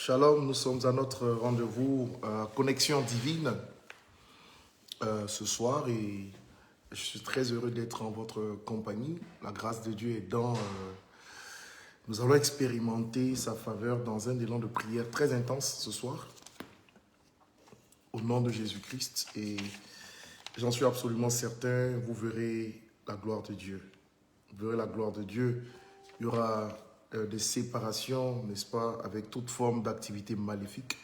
Shalom, nous sommes à notre rendez-vous Connexion Divine ce soir et je suis très heureux d'être en votre compagnie. La grâce de Dieu est dans... nous allons expérimenter sa faveur dans un élan de prière très intense ce soir au nom de Jésus-Christ et j'en suis absolument certain, vous verrez la gloire de Dieu. Vous verrez la gloire de Dieu. Il y aura des séparations, n'est-ce pas, avec toute forme d'activité maléfique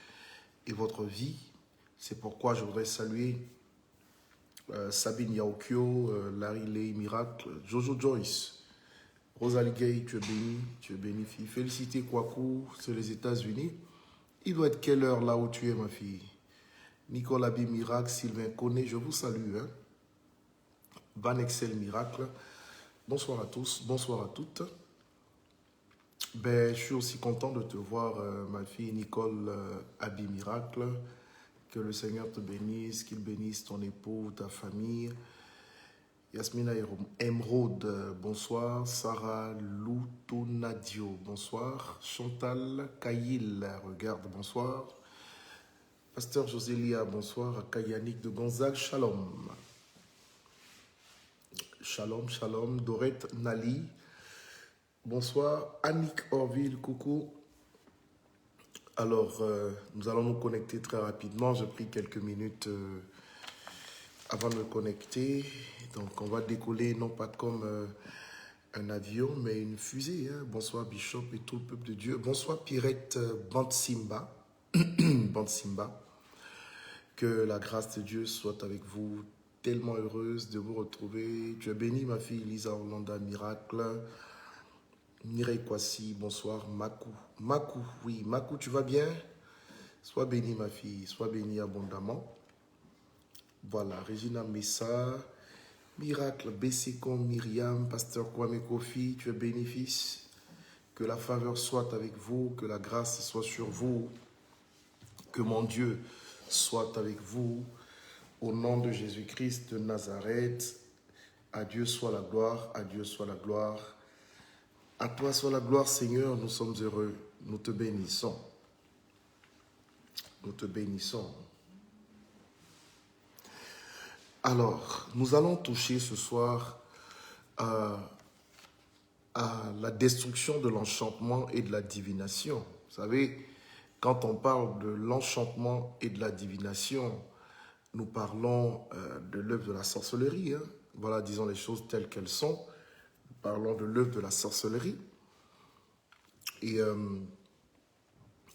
et votre vie. C'est pourquoi je voudrais saluer Sabine Yaokyo, Larry Lay Miracle, Jojo Joyce, Rosalie Gay, tu es bénie fille. Félicité Kwaku, c'est les États-Unis. Il doit être quelle heure là où tu es ma fille? Nicolas B Miracle, Sylvain Koné, je vous salue. Hein? Van Excel Miracle, bonsoir à tous, bonsoir à toutes. Ben, je suis aussi content de te voir, ma fille Nicole Abi Miracle. Que le Seigneur te bénisse, qu'il bénisse ton époux, ta famille. Yasmina Emeraude, bonsoir. Sarah Loutonadio, bonsoir. Chantal Kayil, regarde, bonsoir. Pasteur Josélia, bonsoir. Akayanik de Gonzague, shalom. Shalom, shalom. Dorette Nali, bonsoir. Annick Orville, coucou. Alors, nous allons nous connecter très rapidement. J'ai pris quelques minutes avant de me connecter. Donc, on va décoller non pas comme un avion, mais une fusée. Hein. Bonsoir Bishop et tout le peuple de Dieu. Bonsoir Pirette Bantsimba. Bantsimba. Que la grâce de Dieu soit avec vous. Tellement heureuse de vous retrouver. Tu es bénie, ma fille Lisa Orlanda Miracle. Mireille Kwasi, bonsoir. Makou. Makou, oui. Makou, tu vas bien? Sois bénie, ma fille. Sois bénie abondamment. Voilà. Regina Messa. Miracle. Bessécon, Myriam. Pasteur Kwame Kofi. Tu es béni, fils. Que la faveur soit avec vous. Que la grâce soit sur vous. Que mon Dieu soit avec vous. Au nom de Jésus-Christ de Nazareth. À Dieu soit la gloire. À Dieu soit la gloire. À toi soit la gloire, Seigneur, nous sommes heureux, nous te bénissons. Nous te bénissons. Alors, nous allons toucher ce soir à la destruction de l'enchantement et de la divination. Vous savez, quand on parle de l'enchantement et de la divination, nous parlons de l'œuvre de la sorcellerie. Hein. Voilà, disons les choses telles qu'elles sont. Parlons de l'œuvre de la sorcellerie. Et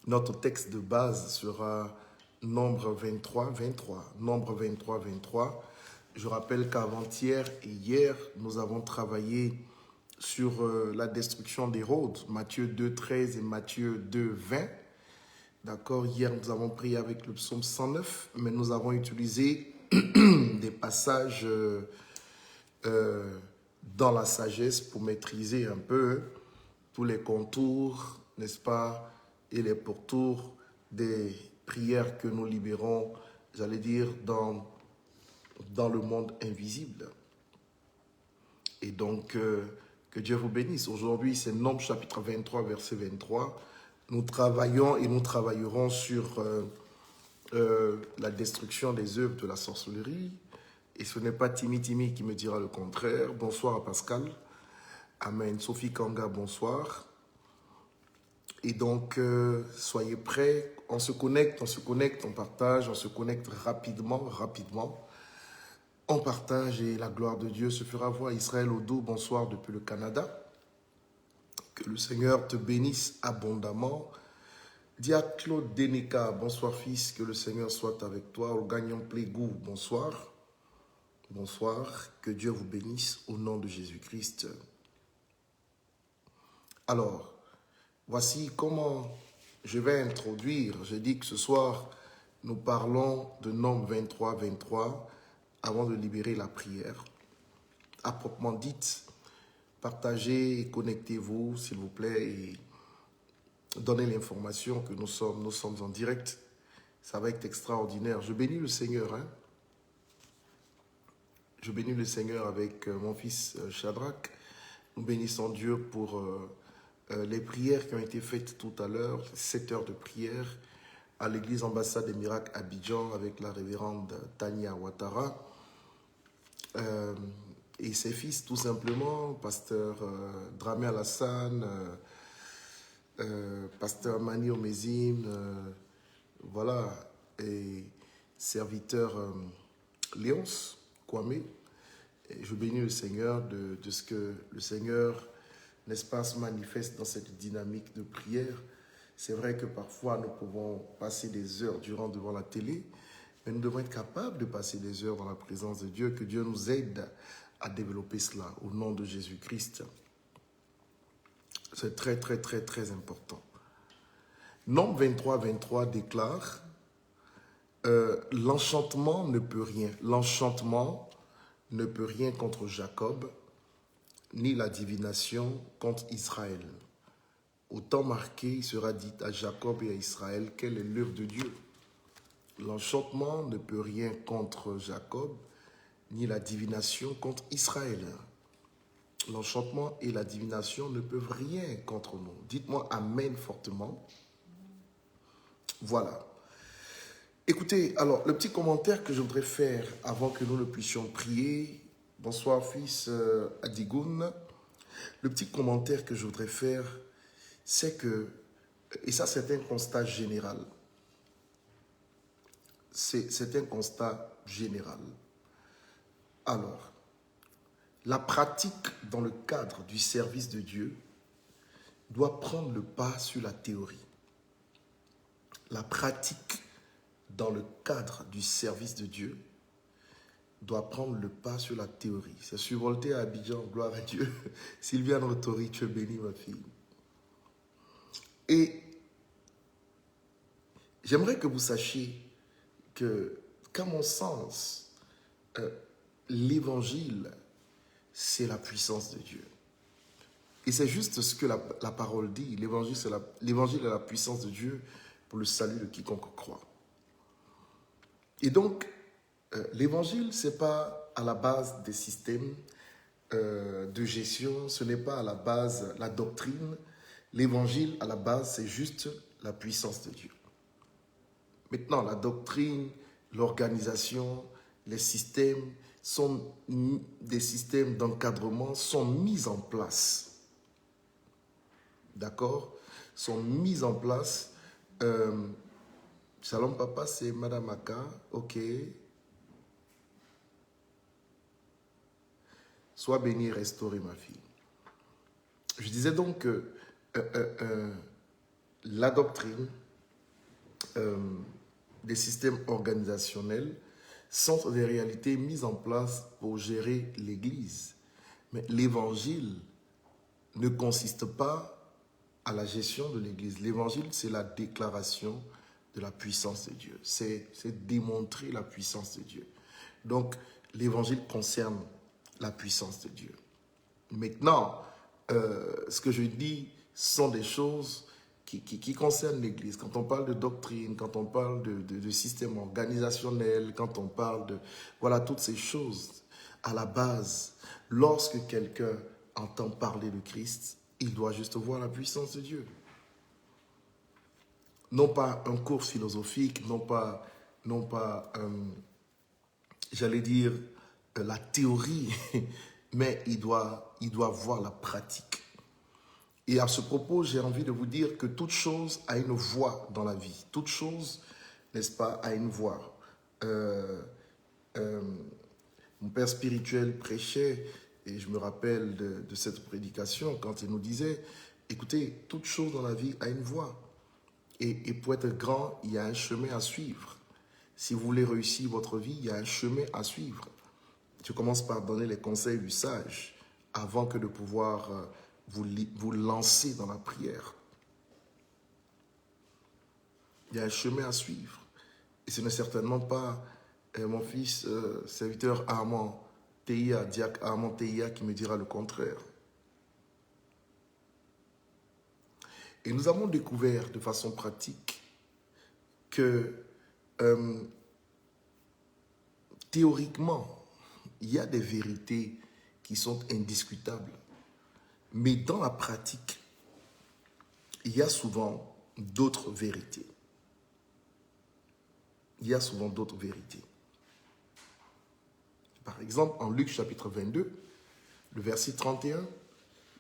notre texte de base sera Nombre 23, 23. Nombre 23, 23. Je rappelle qu'avant-hier et hier, nous avons travaillé sur la destruction d'Hérode, Matthieu 2, 13 et Matthieu 2, 20. D'accord, hier nous avons prié avec le psaume 109, mais nous avons utilisé des passages dans la sagesse pour maîtriser un peu tous les contours, n'est-ce pas, et les pourtours des prières que nous libérons, j'allais dire, dans le monde invisible. Et donc, que Dieu vous bénisse. Aujourd'hui, c'est Nombre chapitre 23, verset 23. Nous travaillons et nous travaillerons sur la destruction des œuvres de la sorcellerie. Et ce n'est pas Timi Timi qui me dira le contraire. Bonsoir à Pascal. Amen. Sophie Kanga, bonsoir. Et donc, soyez prêts. On se connecte, on partage, on se connecte rapidement. On partage et la gloire de Dieu se fera voir. Israël Odo, bonsoir depuis le Canada. Que le Seigneur te bénisse abondamment. Dia Claude Denica, bonsoir fils, que le Seigneur soit avec toi. Au gagnant Plégou, bonsoir. Bonsoir, que Dieu vous bénisse au nom de Jésus-Christ. Alors, voici comment je vais introduire. J'ai dit que ce soir, nous parlons de Nombre 23, 23 avant de libérer la prière. À proprement dite, partagez et connectez-vous, s'il vous plaît, et donnez l'information que nous sommes en direct. Ça va être extraordinaire. Je bénis le Seigneur. Hein? Je bénis le Seigneur avec mon fils Shadrach. Nous bénissons Dieu pour les prières qui ont été faites tout à l'heure, 7 heures de prière à l'église Ambassade des Miracles Abidjan avec la révérende Tania Ouattara et ses fils tout simplement, pasteur Dramé Alassane, pasteur Mani Omezim, voilà, et serviteur Léonce Kwame. Et je bénis le Seigneur de ce que le Seigneur, n'est-ce pas, se manifeste dans cette dynamique de prière. C'est vrai que parfois nous pouvons passer des heures durant devant la télé, mais nous devons être capables de passer des heures dans la présence de Dieu, que Dieu nous aide à développer cela au nom de Jésus-Christ. C'est très, très, très, très important. Nombre 23, 23 déclare l'enchantement ne peut rien. L'enchantement ne peut rien contre Jacob, ni la divination contre Israël. Au temps marqué, il sera dit à Jacob et à Israël quelle est l'œuvre de Dieu. L'enchantement ne peut rien contre Jacob, ni la divination contre Israël. L'enchantement et la divination ne peuvent rien contre nous. Dites-moi Amen fortement. Voilà. Écoutez, alors, le petit commentaire que je voudrais faire avant que nous ne puissions prier. Bonsoir, fils Adigoun. Le petit commentaire que je voudrais faire, c'est que, et ça c'est un constat général, c'est un constat général. Alors, la pratique dans le cadre du service de Dieu doit prendre le pas sur la théorie. La pratique dans le cadre du service de Dieu doit prendre le pas sur la théorie. C'est survolté à Abidjan, gloire à Dieu. Sylviane Rotori, tu es bénie, ma fille. Et j'aimerais que vous sachiez qu'à mon sens, l'évangile, c'est la puissance de Dieu. Et c'est juste ce que la parole dit. L'évangile est la puissance de Dieu pour le salut de quiconque croit. Et donc, l'évangile, ce n'est pas à la base des systèmes de gestion, ce n'est pas à la base la doctrine. L'évangile, à la base, c'est juste la puissance de Dieu. Maintenant, la doctrine, l'organisation, les systèmes sont des systèmes d'encadrement, sont mis en place. D'accord? Sont mis en place. Shalom papa, c'est Madame Aka. Ok. Sois bénie et restaurée, ma fille. Je disais donc que la doctrine, des systèmes organisationnels sont des réalités mises en place pour gérer l'Église. Mais l'évangile ne consiste pas à la gestion de l'Église. L'évangile, c'est la déclaration de la puissance de Dieu. C'est démontrer la puissance de Dieu. Donc, l'évangile concerne la puissance de Dieu. Maintenant, ce que je dis sont des choses qui concernent l'Église. Quand on parle de doctrine, quand on parle de système organisationnel, quand on parle de... Voilà, toutes ces choses, à la base, lorsque quelqu'un entend parler de Christ, il doit juste voir la puissance de Dieu. Non pas un cours philosophique, non pas j'allais dire, la théorie, mais il doit voir la pratique. Et à ce propos, j'ai envie de vous dire que toute chose a une voie dans la vie. Toute chose, n'est-ce pas, a une voie. Mon père spirituel prêchait, et je me rappelle de cette prédication, quand il nous disait, écoutez, toute chose dans la vie a une voie. Et pour être grand, il y a un chemin à suivre. Si vous voulez réussir votre vie, il y a un chemin à suivre. Je commence par donner les conseils du sage avant que de pouvoir vous lancer dans la prière. Il y a un chemin à suivre. Et ce n'est certainement pas mon fils, serviteur Armand Teia, diacre Armand Teia, qui me dira le contraire. Et nous avons découvert de façon pratique que théoriquement, il y a des vérités qui sont indiscutables. Mais dans la pratique, il y a souvent d'autres vérités. Il y a souvent d'autres vérités. Par exemple, en Luc chapitre 22, le verset 31,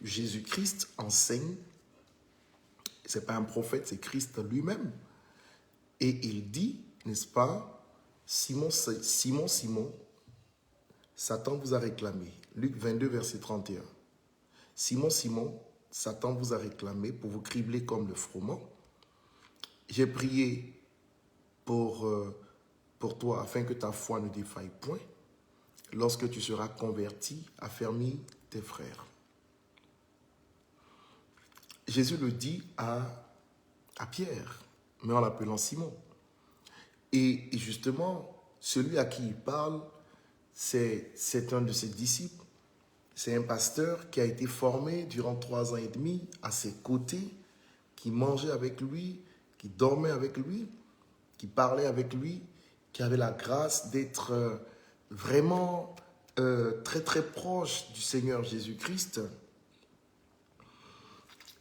Jésus-Christ enseigne, ce n'est pas un prophète, c'est Christ lui-même, et il dit, n'est-ce pas, Simon, Simon, Simon, Satan vous a réclamé. Luc 22, verset 31. Simon, Simon, Satan vous a réclamé pour vous cribler comme le froment. J'ai prié pour toi afin que ta foi ne défaille point. Lorsque tu seras converti, affermis tes frères. Jésus le dit à Pierre, mais en l'appelant Simon. Et justement, celui à qui il parle, c'est un de ses disciples. C'est un pasteur qui a été formé durant 3 ans et demi à ses côtés, qui mangeait avec lui, qui dormait avec lui, qui parlait avec lui, qui avait la grâce d'être vraiment très très proche du Seigneur Jésus-Christ.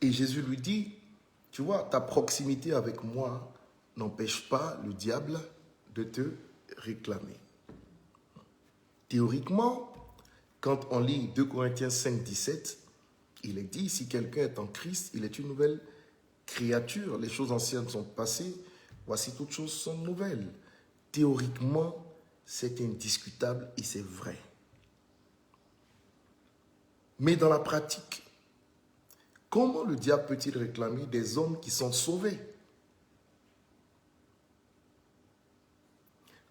Et Jésus lui dit, tu vois, ta proximité avec moi n'empêche pas le diable de te réclamer. Théoriquement, quand on lit 2 Corinthiens 5, 17, il est dit, si quelqu'un est en Christ, il est une nouvelle créature. Les choses anciennes sont passées, voici toutes choses sont nouvelles. Théoriquement, c'est indiscutable et c'est vrai. Mais dans la pratique, comment le diable peut-il réclamer des hommes qui sont sauvés?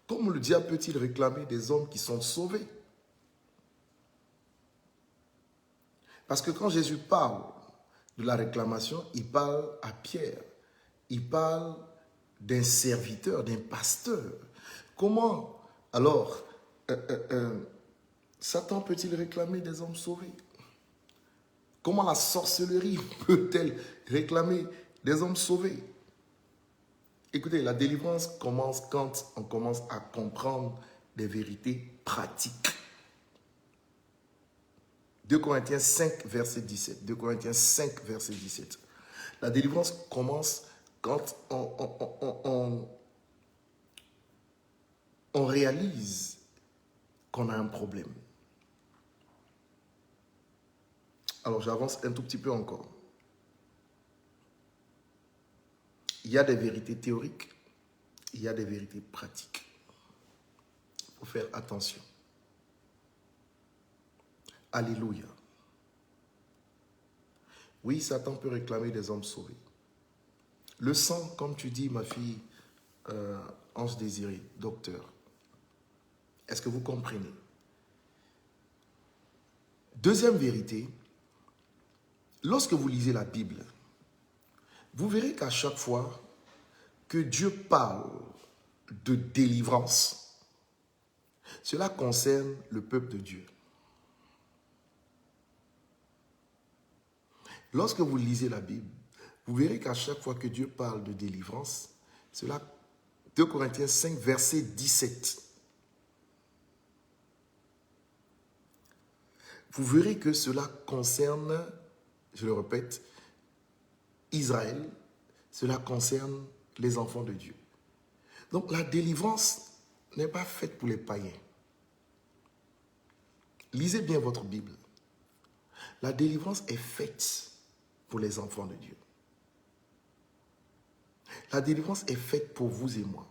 Comment le diable peut-il réclamer des hommes qui sont sauvés? Parce que quand Jésus parle de la réclamation, il parle à Pierre. Il parle d'un serviteur, d'un pasteur. Comment alors Satan peut-il réclamer des hommes sauvés? Comment la sorcellerie peut-elle réclamer des hommes sauvés? Écoutez, la délivrance commence quand on commence à comprendre des vérités pratiques. 2 Corinthiens 5, verset 17. 2 Corinthiens 5, verset 17. La délivrance commence quand on réalise qu'on a un problème. Alors, j'avance un tout petit peu encore. Il y a des vérités théoriques, il y a des vérités pratiques. Il faut faire attention. Alléluia. Oui, Satan peut réclamer des hommes sauvés. Le sang, comme tu dis, ma fille, Ange Désiré, docteur, est-ce que vous comprenez? Deuxième vérité, lorsque vous lisez la Bible, vous verrez qu'à chaque fois que Dieu parle de délivrance, cela concerne le peuple de Dieu. Lorsque vous lisez la Bible, vous verrez qu'à chaque fois que Dieu parle de délivrance, cela, 2 Corinthiens 5, verset 17. Vous verrez que cela concerne, je le répète, Israël, cela concerne les enfants de Dieu. Donc la délivrance n'est pas faite pour les païens. Lisez bien votre Bible. La délivrance est faite pour les enfants de Dieu. La délivrance est faite pour vous et moi.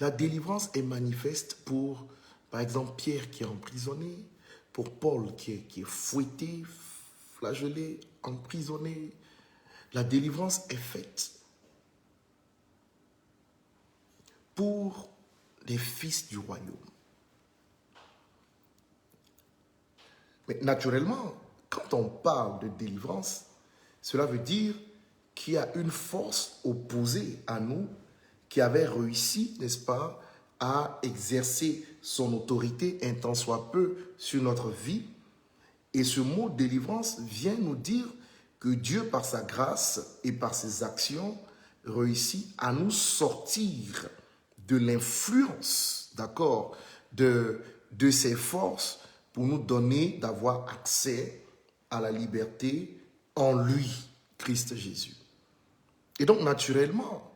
La délivrance est manifeste pour, par exemple, Pierre qui est emprisonné, pour Paul qui est fouetté, flagellé, emprisonné. La délivrance est faite pour les fils du royaume. Mais naturellement, quand on parle de délivrance, cela veut dire qu'il y a une force opposée à nous qui avait réussi, n'est-ce pas, à exercer son autorité un tant soit peu sur notre vie. Et ce mot délivrance vient nous dire que Dieu, par sa grâce et par ses actions, réussit à nous sortir de l'influence, d'accord, de ses forces pour nous donner d'avoir accès à la liberté en lui, Christ Jésus. Et donc, naturellement,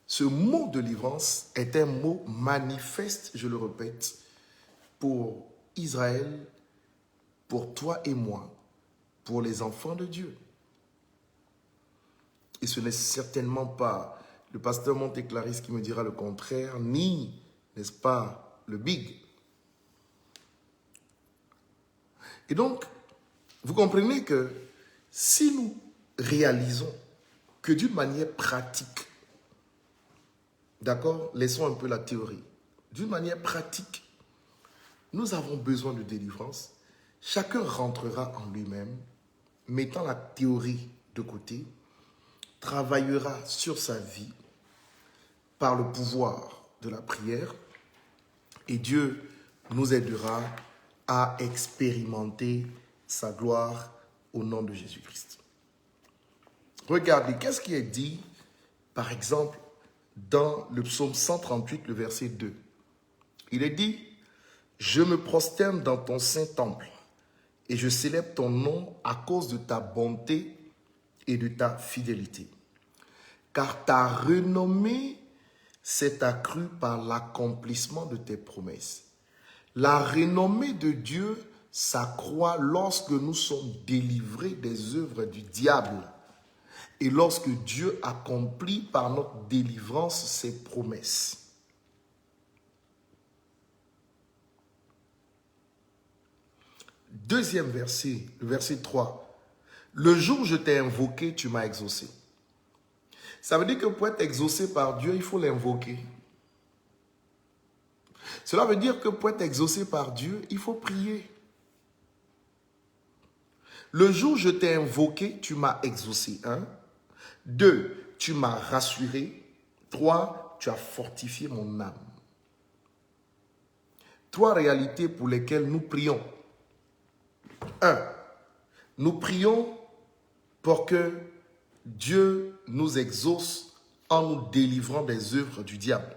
ce mot délivrance est un mot manifeste, je le répète, pour Israël, pour toi et moi, pour les enfants de Dieu. Et ce n'est certainement pas le pasteur Monte-Claris qui me dira le contraire, ni, n'est-ce pas, le big. Et donc, vous comprenez que si nous réalisons que d'une manière pratique, d'accord, laissons un peu la théorie, d'une manière pratique, nous avons besoin de délivrance, chacun rentrera en lui-même, mettant la théorie de côté, travaillera sur sa vie par le pouvoir de la prière et Dieu nous aidera à expérimenter sa gloire au nom de Jésus-Christ. Regardez, qu'est-ce qui est dit, par exemple, dans le psaume 138, le verset 2. Il est dit, « Je me prosterne dans ton saint temple et je célèbre ton nom à cause de ta bonté et de ta fidélité. Car ta renommée s'est accrue par l'accomplissement de tes promesses. » La renommée de Dieu s'accroît lorsque nous sommes délivrés des œuvres du diable et lorsque Dieu accomplit par notre délivrance ses promesses. Deuxième verset, le verset 3. « Le jour où je t'ai invoqué, tu m'as exaucé. » Ça veut dire que pour être exaucé par Dieu, il faut l'invoquer. Cela veut dire que pour être exaucé par Dieu, il faut prier. Le jour où je t'ai invoqué, tu m'as exaucé. 1. 2. Tu m'as rassuré. 3. Tu as fortifié mon âme. 3 réalités pour lesquelles nous prions. 1. Nous prions pour que Dieu nous exauce en nous délivrant des œuvres du diable.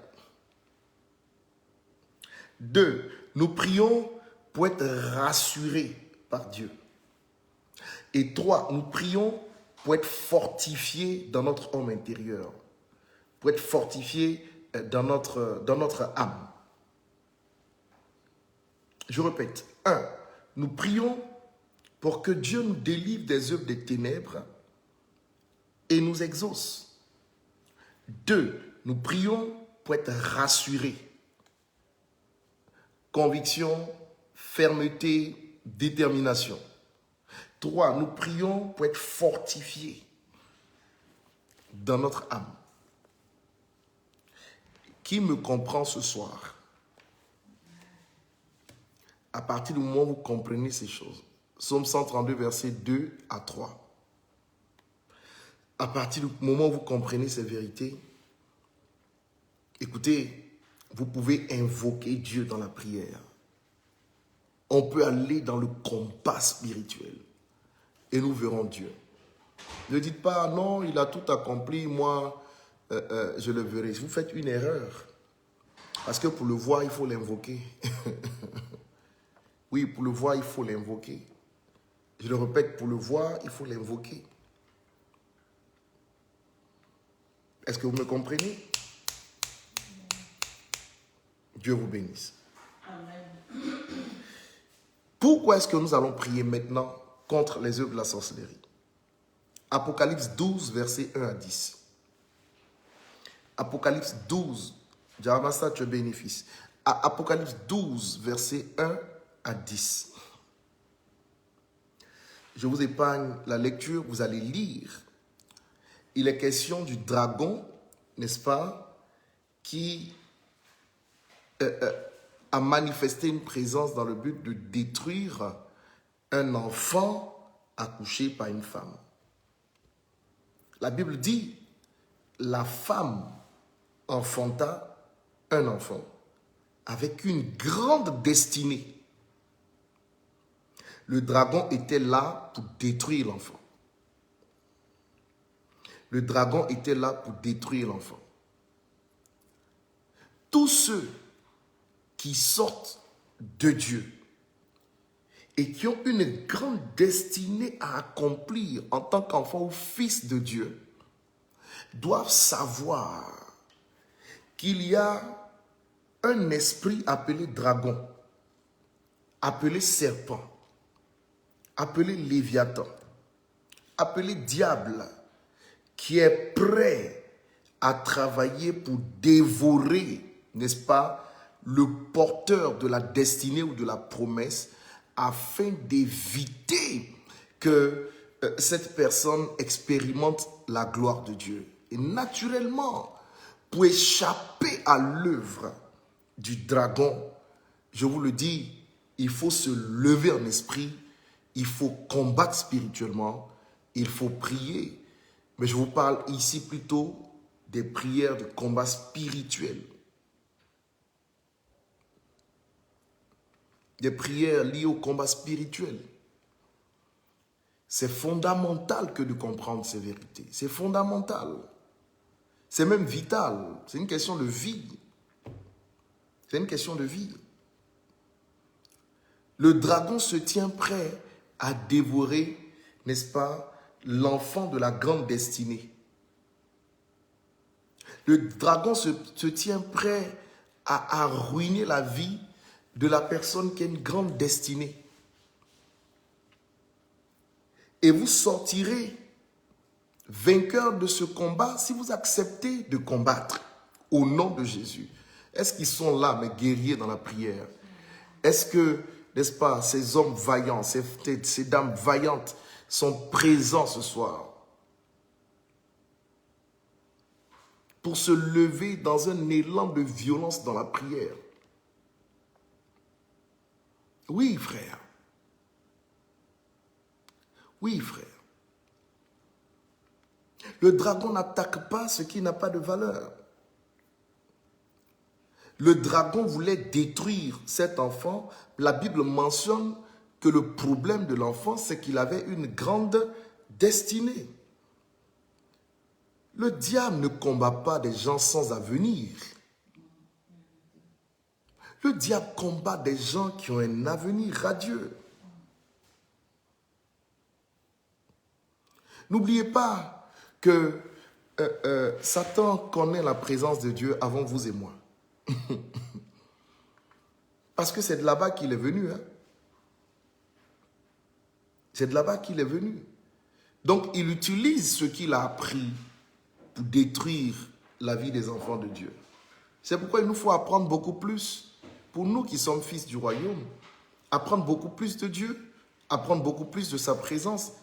2. Nous prions pour être rassurés par Dieu. Et 3. Nous prions pour être fortifiés dans notre homme intérieur, pour être fortifiés dans notre âme. Je répète. 1. Nous prions pour que Dieu nous délivre des œuvres des ténèbres et nous exauce. 2. Nous prions pour être rassurés. Conviction, fermeté, détermination. 3. Nous prions pour être fortifiés dans notre âme. Qui me comprend ce soir? À partir du moment où vous comprenez ces choses. Psaume 132, versets 2 à 3. À partir du moment où vous comprenez ces vérités, écoutez, vous pouvez invoquer Dieu dans la prière. On peut aller dans le combat spirituel et nous verrons Dieu. Ne dites pas, non, il a tout accompli, moi, je le verrai. Vous faites une erreur. Parce que pour le voir, il faut l'invoquer. Oui, pour le voir, il faut l'invoquer. Je le répète, pour le voir, il faut l'invoquer. Est-ce que vous me comprenez? Dieu vous bénisse. Amen. Pourquoi est-ce que nous allons prier maintenant contre les œuvres de la sorcellerie? Apocalypse 12, versets 1 à 10. Apocalypse 12, Djaramassa, tu es bénéfice. Apocalypse 12, versets 1 à 10. Je vous épargne la lecture, vous allez lire. Il est question du dragon, n'est-ce pas, qui a manifesté une présence dans le but de détruire un enfant accouché par une femme. La Bible dit, la femme enfanta un enfant avec une grande destinée. Le dragon était là pour détruire l'enfant. Le dragon était là pour détruire l'enfant. Tous ceux qui sortent de Dieu, et qui ont une grande destinée à accomplir en tant qu'enfant ou fils de Dieu doivent savoir qu'il y a un esprit appelé dragon, appelé serpent, appelé léviathan, appelé diable, qui est prêt à travailler pour dévorer, n'est-ce pas, le porteur de la destinée ou de la promesse, afin d'éviter que cette personne expérimente la gloire de Dieu. Et naturellement, pour échapper à l'œuvre du dragon, je vous le dis, il faut se lever en esprit, il faut combattre spirituellement, il faut prier. Mais je vous parle ici plutôt des prières de combat spirituel. Des prières liées au combat spirituel. C'est fondamental que de comprendre ces vérités. C'est fondamental. C'est même vital. C'est une question de vie. C'est une question de vie. Le dragon se tient prêt à dévorer, n'est-ce pas, l'enfant de la grande destinée. Le dragon se tient prêt à ruiner la vie de la personne qui a une grande destinée. Et vous sortirez vainqueur de ce combat si vous acceptez de combattre au nom de Jésus. Est-ce qu'ils sont là, mes guerriers, dans la prière? Est-ce que, n'est-ce pas, ces hommes vaillants, ces dames vaillantes sont présents ce soir pour se lever dans un élan de violence dans la prière? Oui, frère. Oui, frère. Le dragon n'attaque pas ce qui n'a pas de valeur. Le dragon voulait détruire cet enfant. La Bible mentionne que le problème de l'enfant, c'est qu'il avait une grande destinée. Le diable ne combat pas des gens sans avenir. Le diable combat des gens qui ont un avenir radieux. N'oubliez pas que Satan connaît la présence de Dieu avant vous et moi. Parce que c'est de là-bas qu'il est venu. Hein? C'est de là-bas qu'il est venu. Donc, il utilise ce qu'il a appris pour détruire la vie des enfants de Dieu. C'est pourquoi il nous faut apprendre beaucoup plus. Pour nous qui sommes fils du royaume, apprendre beaucoup plus de Dieu, apprendre beaucoup plus de sa présence.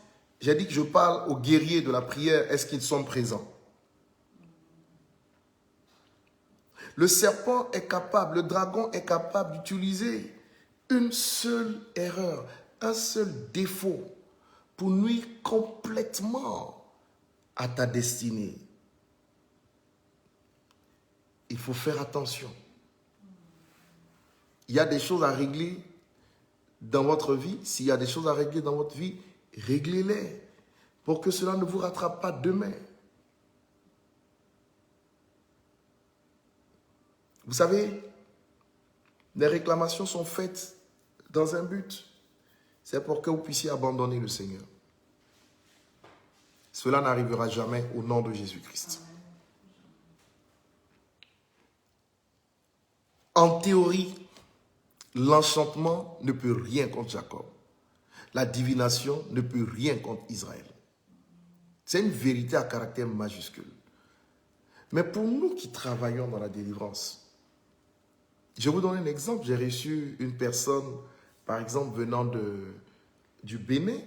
J'ai dit que je parle aux guerriers de la prière. Est-ce qu'ils sont présents? Le serpent est capable, le dragon est capable d'utiliser une seule erreur, un seul défaut pour nuire complètement à ta destinée. Il faut faire attention. Il y a des choses à régler dans votre vie. S'il y a des choses à régler dans votre vie, réglez-les pour que cela ne vous rattrape pas demain. Vous savez, les réclamations sont faites dans un but. C'est pour que vous puissiez abandonner le Seigneur. Cela n'arrivera jamais au nom de Jésus-Christ. En théorie, l'enchantement ne peut rien contre Jacob. La divination ne peut rien contre Israël. C'est une vérité à caractère majuscule. Mais pour nous qui travaillons dans la délivrance, je vous donne un exemple. J'ai reçu une personne, par exemple, venant du Bénin,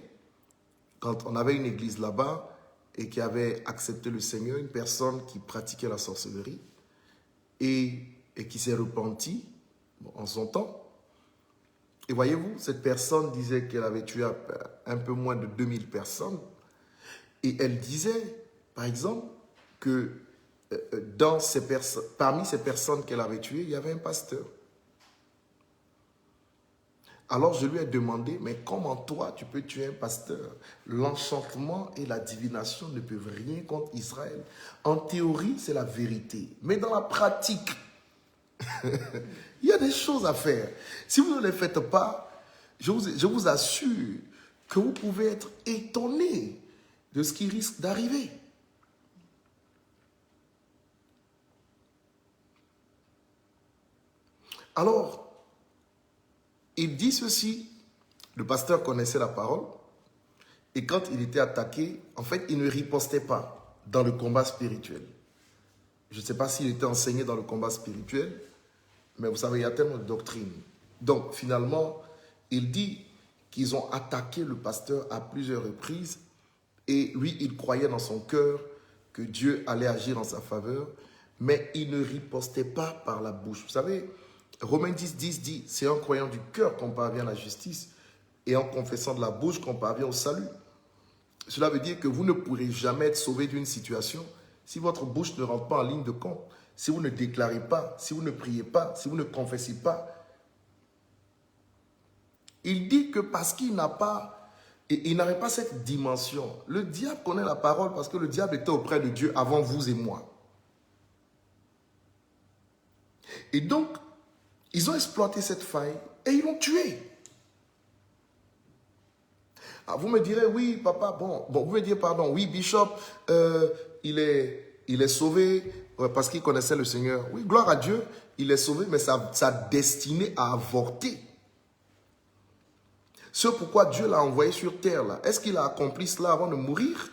quand on avait une église là-bas et qui avait accepté le Seigneur, une personne qui pratiquait la sorcellerie et qui s'est repentie en son temps. Et voyez-vous, cette personne disait qu'elle avait tué un peu moins de 2000 personnes. Et elle disait, par exemple, que parmi ces personnes qu'elle avait tuées, il y avait un pasteur. Alors je lui ai demandé, mais comment toi tu peux tuer un pasteur? L'enchantement et la divination ne peuvent rien contre Israël. En théorie, c'est la vérité. Mais dans la pratique, il y a des choses à faire. Si vous ne les faites pas, Je vous assure que vous pouvez être étonné de ce qui risque d'arriver. Alors, il dit ceci, le pasteur connaissait la parole, et quand il était attaqué, en fait, il ne ripostait pas dans le combat spirituel. Je ne sais pas s'il était enseigné dans le combat spirituel, mais vous savez, il y a tellement de doctrines. Donc, finalement, il dit qu'ils ont attaqué le pasteur à plusieurs reprises, et lui, il croyait dans son cœur que Dieu allait agir en sa faveur, mais il ne ripostait pas par la bouche. Vous savez, Romains 10, 10 dit, c'est en croyant du cœur qu'on parvient à la justice, et en confessant de la bouche qu'on parvient au salut. Cela veut dire que vous ne pourrez jamais être sauvé d'une situation si votre bouche ne rentre pas en ligne de compte, si vous ne déclarez pas, si vous ne priez pas, si vous ne confessez pas. Il dit que parce qu'il n'avait pas cette dimension, le diable connaît la parole parce que le diable était auprès de Dieu avant vous et moi. Et donc, ils ont exploité cette faille et ils l'ont tué. Ah, vous me direz, oui, papa, bon, vous me direz, pardon, oui, Bishop, il est sauvé parce qu'il connaissait le Seigneur. Oui, gloire à Dieu, il est sauvé, mais sa destinée a avorté. Ce pourquoi Dieu l'a envoyé sur terre, là, est-ce qu'il a accompli cela avant de mourir?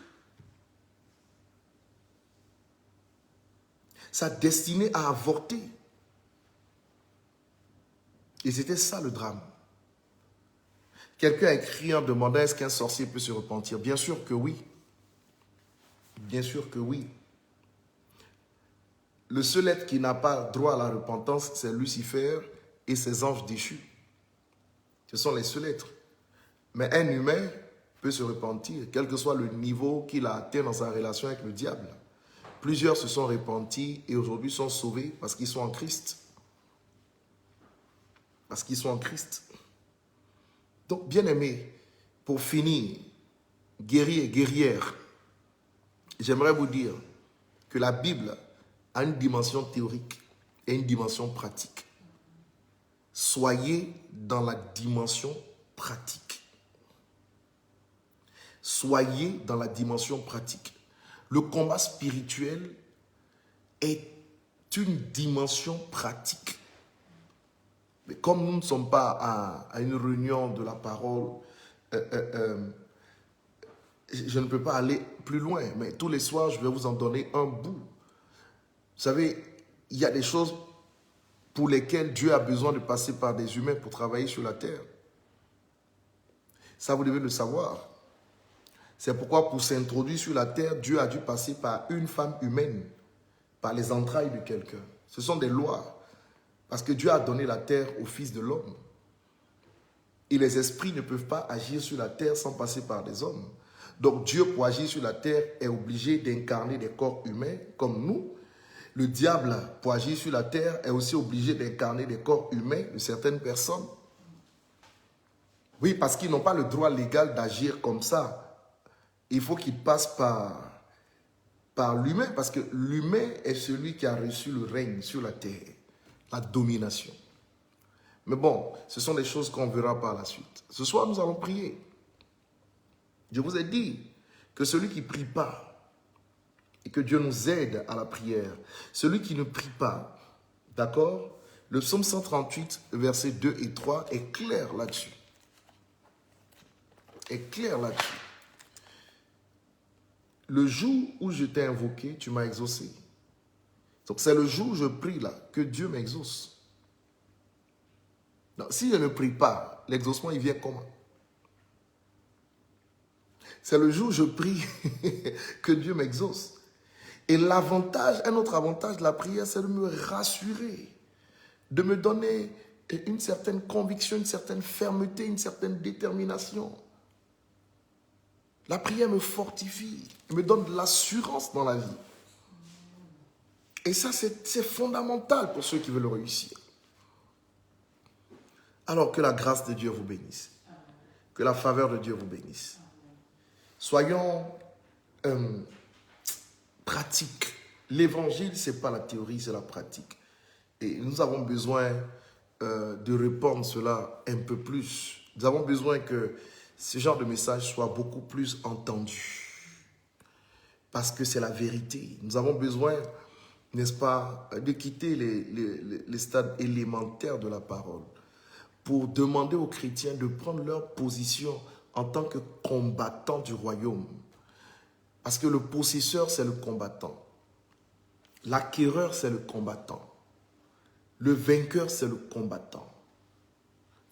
Sa destinée a avorté. Et c'était ça le drame. Quelqu'un a écrit en demandant est-ce qu'un sorcier peut se repentir? Bien sûr que oui. Bien sûr que oui. Le seul être qui n'a pas droit à la repentance, c'est Lucifer et ses anges déchus. Ce sont les seuls êtres. Mais un humain peut se repentir, quel que soit le niveau qu'il a atteint dans sa relation avec le diable. Plusieurs se sont repentis et aujourd'hui sont sauvés parce qu'ils sont en Christ. Parce qu'ils sont en Christ. Donc, bien-aimés, pour finir, guerriers, guerrières, j'aimerais vous dire que la Bible a une dimension théorique et une dimension pratique. Soyez dans la dimension pratique. Soyez dans la dimension pratique. Le combat spirituel est une dimension pratique. Mais comme nous ne sommes pas à une réunion de la parole, je ne peux pas aller plus loin, mais tous les soirs, je vais vous en donner un bout. Vous savez, il y a des choses pour lesquelles Dieu a besoin de passer par des humains pour travailler sur la terre. Ça, vous devez le savoir. C'est pourquoi pour s'introduire sur la terre, Dieu a dû passer par une femme humaine, par les entrailles de quelqu'un. Ce sont des lois. Parce que Dieu a donné la terre au Fils de l'homme. Et les esprits ne peuvent pas agir sur la terre sans passer par des hommes. Donc Dieu, pour agir sur la terre, est obligé d'incarner des corps humains comme nous. Le diable, pour agir sur la terre, est aussi obligé d'incarner des corps humains de certaines personnes. Oui, parce qu'ils n'ont pas le droit légal d'agir comme ça. Il faut qu'ils passent par l'humain, parce que l'humain est celui qui a reçu le règne sur la terre. La domination. Mais bon, ce sont des choses qu'on verra par la suite. Ce soir, nous allons prier. Je vous ai dit que celui qui ne prie pas, et que Dieu nous aide à la prière, celui qui ne prie pas, d'accord? Le psaume 138, versets 2 et 3 est clair là-dessus. Est clair là-dessus. Le jour où je t'ai invoqué, tu m'as exaucé. Donc c'est le jour où je prie là que Dieu m'exauce. Si je ne prie pas, l'exaucement il vient comment? C'est le jour où je prie que Dieu m'exauce. Et l'avantage, un autre avantage de la prière, c'est de me rassurer, de me donner une certaine conviction, une certaine fermeté, une certaine détermination. La prière me fortifie, me donne de l'assurance dans la vie. Et ça, c'est fondamental pour ceux qui veulent réussir. Alors que la grâce de Dieu vous bénisse. Que la faveur de Dieu vous bénisse. Soyons pratiques. L'évangile, ce n'est pas la théorie, c'est la pratique. Et nous avons besoin de répandre cela un peu plus Nous avons besoin que ce genre de message soit beaucoup plus entendu. Parce que c'est la vérité. Nous avons besoin, n'est-ce pas, de quitter les stades élémentaires de la parole pour demander aux chrétiens de prendre leur position en tant que combattants du royaume. Parce que le possesseur, c'est le combattant. L'acquéreur, c'est le combattant. Le vainqueur, c'est le combattant.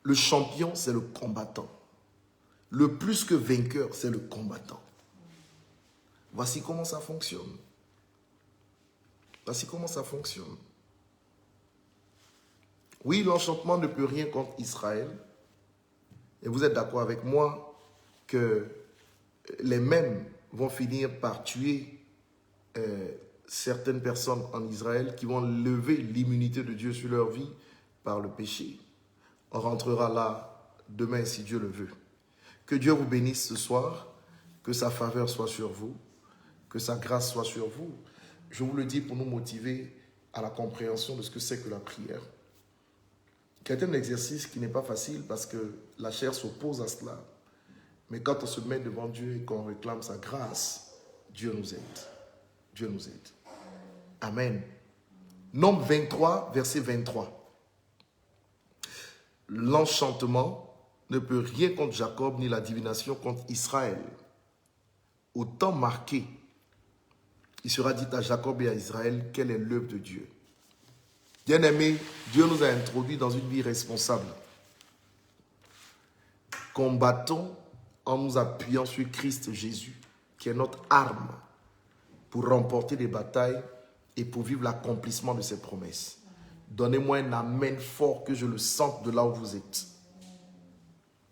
Le champion, c'est le combattant. Le plus que vainqueur, c'est le combattant. Voici comment ça fonctionne. Voici comment ça fonctionne. Oui, l'enchantement ne peut rien contre Israël. Et vous êtes d'accord avec moi que les mêmes vont finir par tuer certaines personnes en Israël qui vont lever l'immunité de Dieu sur leur vie par le péché. On rentrera là demain si Dieu le veut. Que Dieu vous bénisse ce soir, que sa faveur soit sur vous, que sa grâce soit sur vous. Je vous le dis pour nous motiver à la compréhension de ce que c'est que la prière. C'est un exercice qui n'est pas facile parce que la chair s'oppose à cela. Mais quand on se met devant Dieu et qu'on réclame sa grâce, Dieu nous aide. Dieu nous aide. Amen. Nombre 23, verset 23. L'enchantement ne peut rien contre Jacob, ni la divination contre Israël. Au temps marqué, il sera dit à Jacob et à Israël quelle est l'œuvre de Dieu. Bien-aimés, Dieu nous a introduits dans une vie responsable. Combattons en nous appuyant sur Christ Jésus, qui est notre arme pour remporter des batailles et pour vivre l'accomplissement de ses promesses. Donnez-moi un amen fort, que je le sente de là où vous êtes.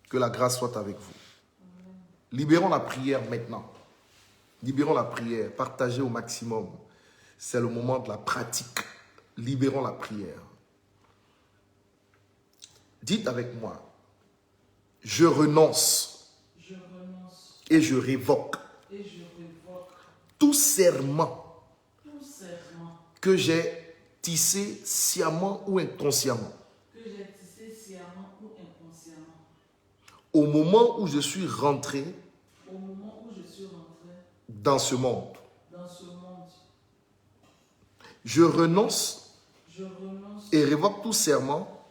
Que la grâce soit avec vous. Libérons la prière maintenant. Libérons la prière. Partagez au maximum. C'est le moment de la pratique. Libérons la prière. Dites avec moi. Je renonce. Et je révoque. Tout serment que j'ai tissé sciemment ou inconsciemment. Au moment où je suis rentré dans ce monde. Je renonce et révoque tout serment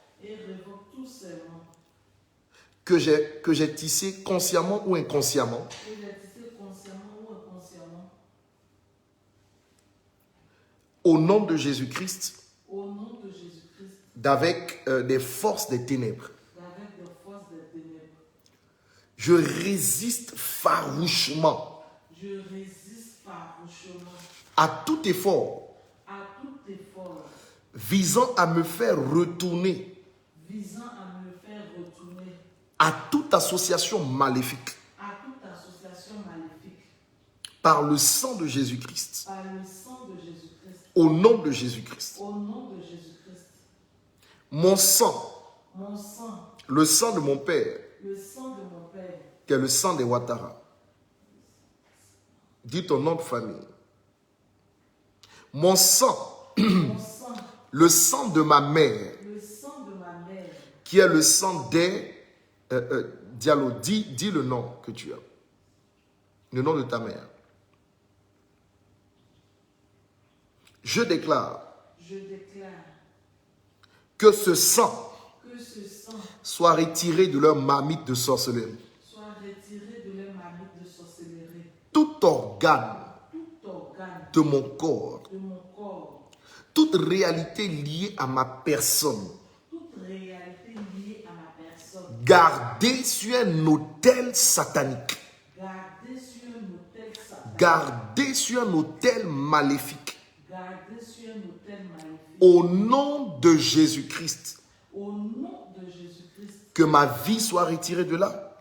que j'ai tissé consciemment ou inconsciemment. Au nom de Jésus-Christ, d'avec des forces des ténèbres. Je résiste farouchement à tout effort visant à me faire retourner à toute association maléfique par le sang de Jésus-Christ. Au nom de Jésus-Christ. Mon sang, le sang de mon père, qui est le sang des Ouattara. Dis ton nom de famille. Mon sang, le sang de ma mère, qui est le sang des Diallo. Dis le nom que tu as. Le nom de ta mère. Je déclare que ce sang soit retiré de leur marmite de sorcellerie. Tout organe de mon corps, toute réalité liée à ma personne, gardée sur un autel satanique, gardée sur un autel maléfique, au nom de Jésus-Christ, que ma vie soit retirée de là,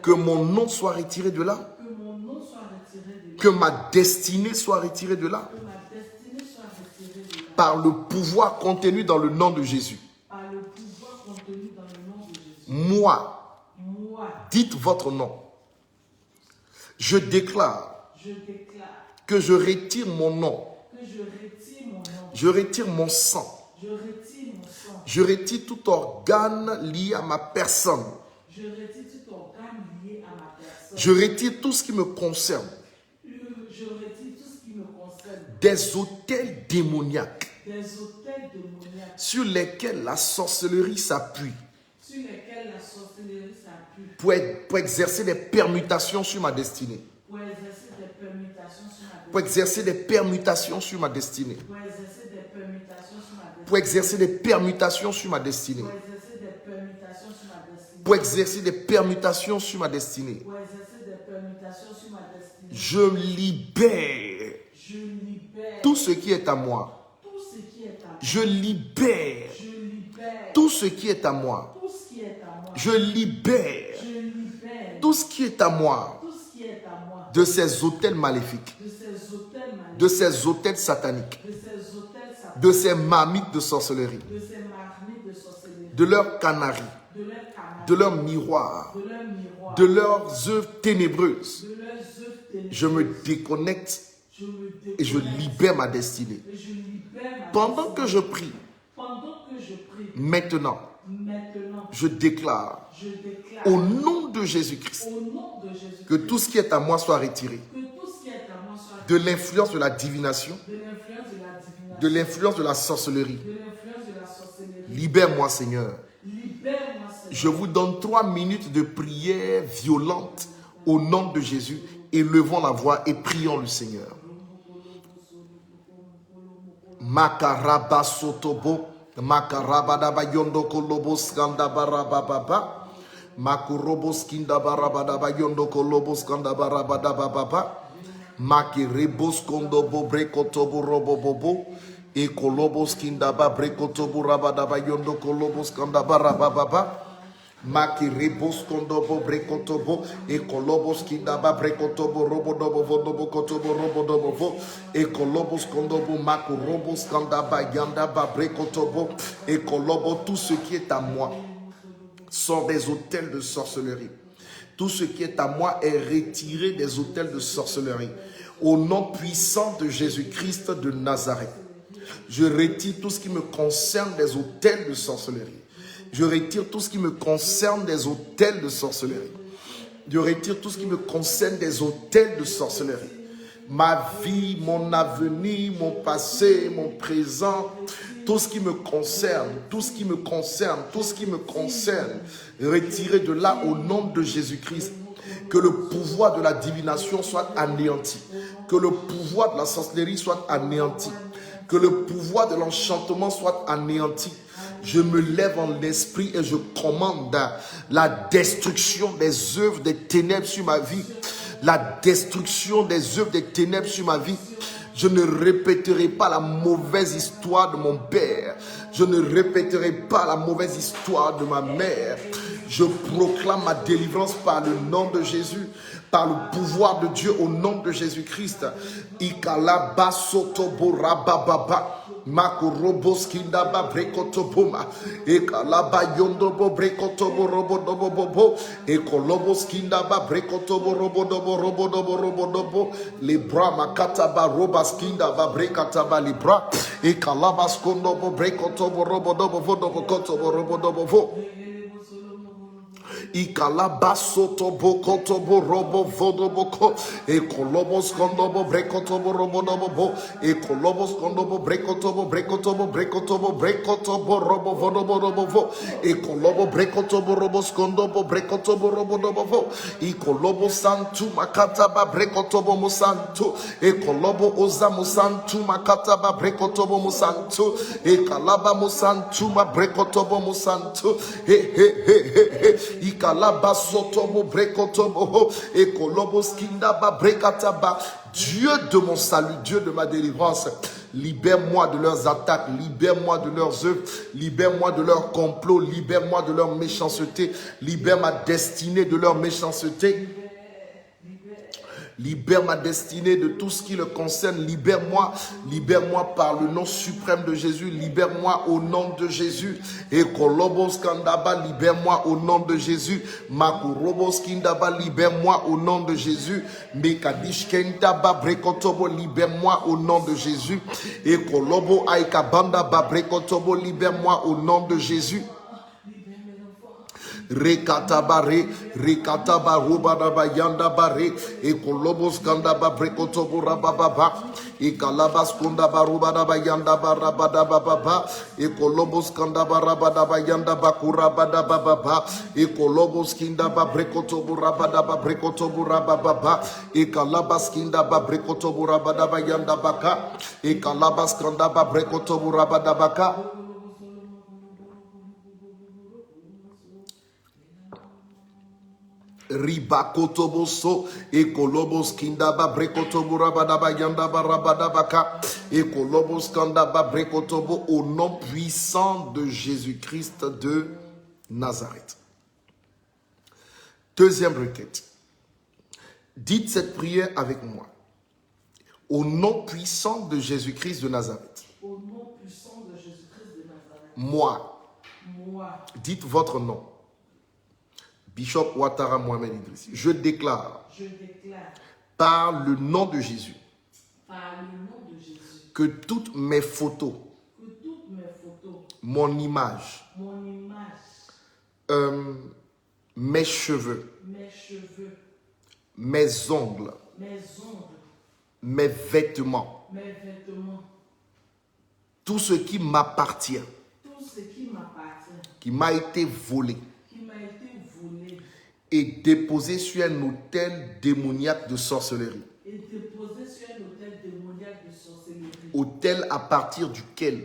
que mon nom soit retiré de là, que ma destinée soit retirée de là, par le pouvoir contenu dans le nom de Jésus. Moi, dites votre nom. Je déclare que je retire mon nom, je retire mon sang Je retire tout organe lié à ma personne. Je retire tout organe lié à ma personne. Je retire tout ce qui me concerne. Je retire tout ce qui me concerne. Des autels démoniaques Des autels démoniaques sur lesquels la sorcellerie s'appuie sur lesquels la sorcellerie s'appuie pour exercer des permutations sur ma destinée. pour exercer des permutations sur ma Pour destinée. exercer des permutations sur ma destinée. Pour exercer des permutations sur ma destinée. Pour exercer des permutations sur ma destinée. Pour exercer des permutations sur ma destinée. Pour exercer des permutations sur ma destinée. Pour exercer des permutations sur ma destinée. Je libère Je libère tout ce qui est à moi. tout ce qui est à moi. Je libère Je libère tout ce qui est à moi. tout ce qui est à moi. Je libère Je libère tout ce qui est à moi tout ce qui est à moi de ces autels maléfiques, de ces hôtels maléfiques, de ces autels sataniques, de ces hôtels sataniques, de ces marmites de sorcellerie, de ces marmites de sorcellerie, de leurs canaries, de leurs canards, de leurs miroirs, de leurs miroirs, de leurs œuvres ténébreuses. de leurs œuvres ténébreuses. Je me déconnecte Je me et je déconnecte libère ma destinée. et je libère ma Pendant que destinée. je prie, Pendant que je prie, maintenant, maintenant, je déclare je déclare au nom de Jésus-Christ au nom de Jésus que tout ce qui est à moi soit retiré. que tout ce qui est à moi soit De l'influence de la divination, de l'influence de la divination, de l'influence de la sorcellerie. de l'influence de la sorcellerie. Libère-moi, Seigneur. Libère-moi, Seigneur. Je vous donne 3 minutes de prière violente au nom de Jésus. Élevons la voix et prions le Seigneur. Makaraba sotobo, makarabadaba yondo kolobos kandabarababa, makurobos kindabarabadaba yondo kolobos kandabarabadababa, makirebos kondobo brekotobo robobobo, e kolobos kindaba brekotobo rabadaba yondo kolobos kandabarababa. Maki rebos kondobo brekotobo e kolobos kindaba brekotobo robodobo vodobo kotobo robodobo vo e kolobos kondobo maku robos kandaba yandaba brekotobo e kolobo. Tout ce qui est à moi sont des autels de sorcellerie. Tout ce qui est à moi est retiré des autels de sorcellerie. Au nom puissant de Jésus-Christ de Nazareth, je retire tout ce qui me concerne des autels de sorcellerie. Je retire tout ce qui me concerne des autels de sorcellerie. Je retire tout ce qui me concerne des autels de sorcellerie. Ma vie, mon avenir, mon passé, mon présent, tout ce qui me concerne, tout ce qui me concerne, tout ce qui me concerne, retirez de là au nom de Jésus-Christ. Que le pouvoir de la divination soit anéanti. Que le pouvoir de la sorcellerie soit anéanti. Que le pouvoir de l'enchantement soit anéanti. Je me lève en l'esprit et je commande la destruction des œuvres des ténèbres sur ma vie. La destruction des œuvres des ténèbres sur ma vie. Je ne répéterai pas la mauvaise histoire de mon père. Je ne répéterai pas la mauvaise histoire de ma mère. Je proclame ma délivrance par le nom de Jésus, par le pouvoir de Dieu au nom de Jésus-Christ. Ikalaba sotoborababa. Makurobos kindaba brekotoboma ekalaba yondobo brekotobo robodobo bobo ekolobos kindaba brekotobo robodobo robodobo robodobo libra makataba robas kindaba brekataba libra ekalabas kondobo brekotobo robodobo vodobo kotobo robodobo vo Ikalabasoto bokotobo robo vodoboko ekolobos kondobo brekotobo robodobo ekolobos kondobo brekotobo robo vodobo vo ekolobo brekotobo robos kondobo brekotobo robodobo vo ikolobo santu makataba brekotobo musantu ekolobo oza musantu makataba brekotobo musantu ekalaba musantu ma brekotobo musantu Ikalabasotobo brekotobo ekolobos kindaba brekataba. Dieu de mon salut, Dieu de ma délivrance, libère-moi de leurs attaques, libère-moi de leurs œuvres, libère-moi de leurs complots, libère-moi de leur méchanceté, libère ma destinée de leur méchanceté. Libère ma destinée de tout ce qui le concerne. Libère-moi. Libère-moi par le nom suprême de Jésus. Libère-moi au nom de Jésus. Et Kolobos Kandaba, libère-moi au nom de Jésus. Makurobos Kindaba, libère-moi au nom de Jésus. Mekadish Kentaba Brekotobo, libère-moi au nom de Jésus. Et Kolobo Aikabanda Babrekotobo, libère-moi au nom de Jésus. Rekatabare, Rekatabarubadaba Yandabare, Ekolobos Gandaba Brekotobo Rabababa, Ekalabas Kundaba Rubadaba Yandaba Rabadababa, Ekolobos Kandaba Rabadaba Yandaba Kurabadababa, Ekolobos Kindaba Brekotobo Rabadaba Brekotobo Rabababa, Ekalabas Kindaba Brekotobo Rabadaba Yandabaka, Ekalabas Kandaba Brekotobo Rabadabaka. Ribakotoboso ekolobos kindaba brekotobo rabadaba yandaba rabadabaka ekolobos kandaba brekotobo au nom puissant de Jésus-Christ de Nazareth. Deuxième requête. Dites cette prière avec moi. Au nom puissant de Jésus-Christ de Nazareth. Au nom puissant de Jésus-Christ de Nazareth. Moi. Dites votre nom. Bishop Ouattara Mohamed Idrissi. Je déclare par le nom de Jésus que toutes mes photos, mon image, mes cheveux, mes ongles, mes vêtements, tout ce qui m'appartient, qui m'a été volé, et déposé sur un autel démoniaque de sorcellerie. Autel à partir duquel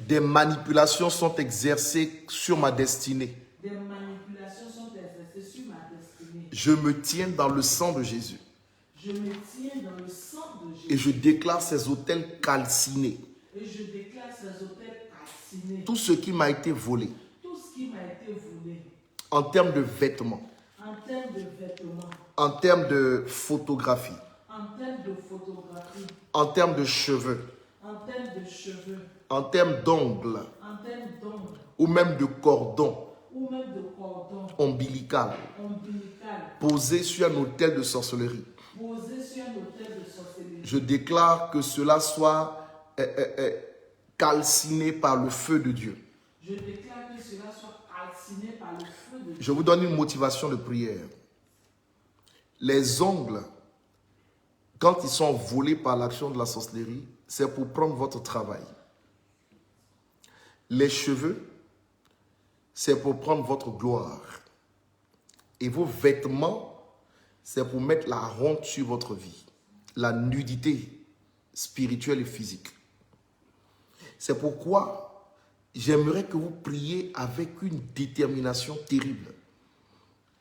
des manipulations sont exercées sur ma destinée. Je me tiens dans le sang de Jésus. Et je déclare ces autels calcinés. Tout ce qui m'a été volé. En termes de vêtements, en termes de photographie, en termes de cheveux, en termes d'ongles, ou même de cordon ombilical, posé sur un autel de sorcellerie. Je déclare que cela soit calciné par le feu de Dieu. Je déclare que cela soit calciné par le feu de Dieu. Je vous donne une motivation de prière. Les ongles, quand ils sont volés par l'action de la sorcellerie, c'est pour prendre votre travail. Les cheveux, c'est pour prendre votre gloire. Et vos vêtements, c'est pour mettre la honte sur votre vie. La nudité spirituelle et physique. C'est pourquoi j'aimerais que vous priez avec une détermination terrible.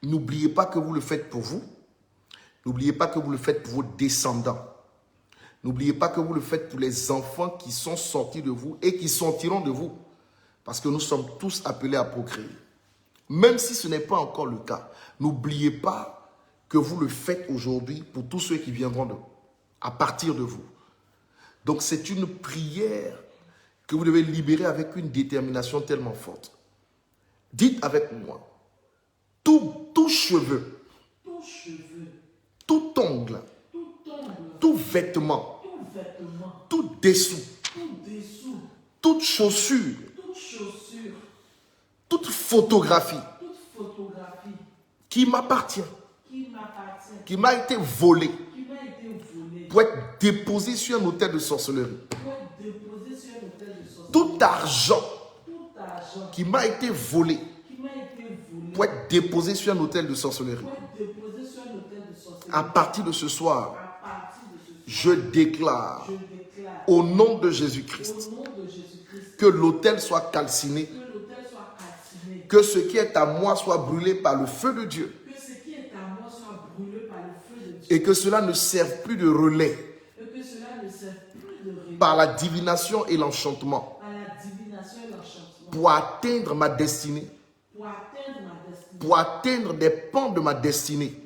N'oubliez pas que vous le faites pour vous. N'oubliez pas que vous le faites pour vos descendants. N'oubliez pas que vous le faites pour les enfants qui sont sortis de vous et qui sortiront de vous. Parce que nous sommes tous appelés à procréer. Même si ce n'est pas encore le cas, n'oubliez pas que vous le faites aujourd'hui pour tous ceux qui viendront à partir de vous. Donc c'est une prière que vous devez libérer avec une détermination tellement forte. Dites avec moi, tout cheveu, tout ongle, tout vêtement, tout dessous, toute chaussure, toute photographie qui m'appartient, qui m'a été volée, pour être déposée sur un autel de sorcellerie. Tout argent qui m'a été volé pour être déposé sur un autel de sorcellerie. À partir de ce soir, je déclare au nom de Jésus-Christ que l'autel soit calciné, que ce qui est à moi soit brûlé par le feu de Dieu et que cela ne serve plus de relais par la divination et l'enchantement pour atteindre ma destinée, pour atteindre des pans de ma destinée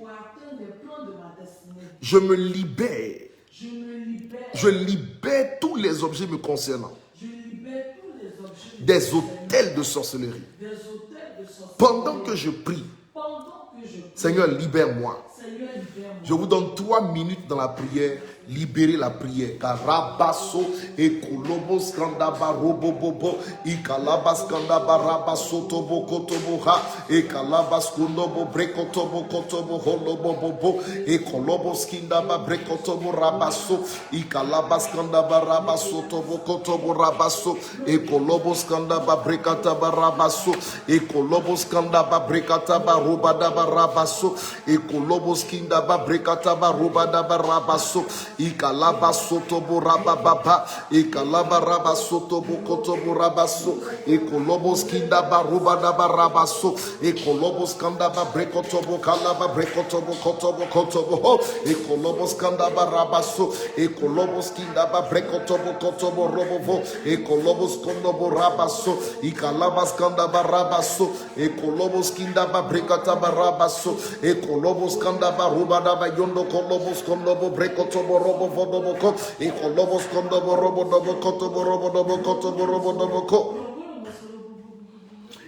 Je me libère. Je me libère. Je libère tous les objets me concernant. Je libère tous les objets Des hôtels de sorcellerie. des hôtels de sorcellerie. Pendant que je prie, Pendant que je prie, Seigneur, libère-moi. Seigneur, libère-moi. Je vous donne 3 minutes dans la prière. Libérez la prière. Karabaso et kolobos kandaba robobobo et kalabas kandaba rabaso tobo kotoboha et kalabas kundobo brekotobo kotobo holobobobo et kolobos kindaba brekotobo rabaso et kalabas kandaba rabaso tobo kotobo rabaso et kolobos kandaba brekataba rabaso et kolobos kandaba brekataba robadaba rabaso et kolobos kindaba brekataba robadaba rabaso Ikalaba sotobo rabababa, ikalaba raba sotobo kotobo rabaso, ikolobos kindaba rubadaba rabaso, ikolobos kandaba brekotobo kalaba brekotobo kotobo ho, ikolobos kandaba rabaso, ikolobos kindaba brekotobo kotobo robovo, ikolobos kondobo rabaso, ikalabas kandaba rabaso, ikolobos kindaba brekataba rabaso, ikolobos kandaba rubadaba yondo kolobos kondobo brekotobo robo vodoboko e kolobos kondobo robo dobo kotobo robo dobo kotobo robo dobo ko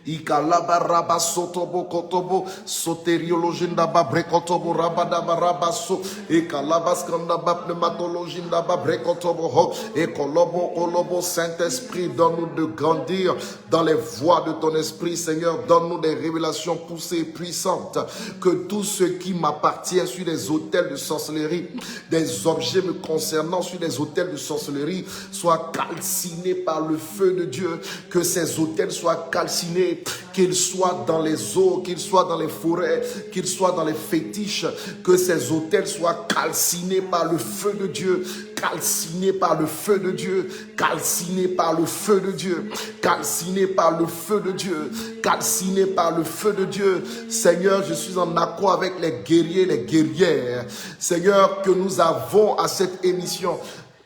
Ikalaba raba sotobo kotobo soteriologenda ba brekotobo rabada barabaso e kalabas kanda ba pneumatologenda ba brekotobo ho e kolobo Saint-Esprit, donne-nous de grandir dans les voies de ton esprit, Seigneur, donne-nous des révélations poussées et puissantes, que tout ce qui m'appartient sur les autels de sorcellerie, des objets me concernant sur les autels de sorcellerie, soient calcinés par le feu de Dieu, que ces autels soient calcinés, qu'ils soient dans les eaux, qu'ils soient dans les forêts, qu'ils soient dans les fétiches, que ces autels soient calcinés par le feu de Dieu, calcinés par le feu de Dieu, calcinés par le feu de Dieu, calcinés par le feu de Dieu, calcinés par le feu de Dieu. Seigneur, je suis en accord avec les guerriers, les guerrières, Seigneur, que nous avons à cette émission.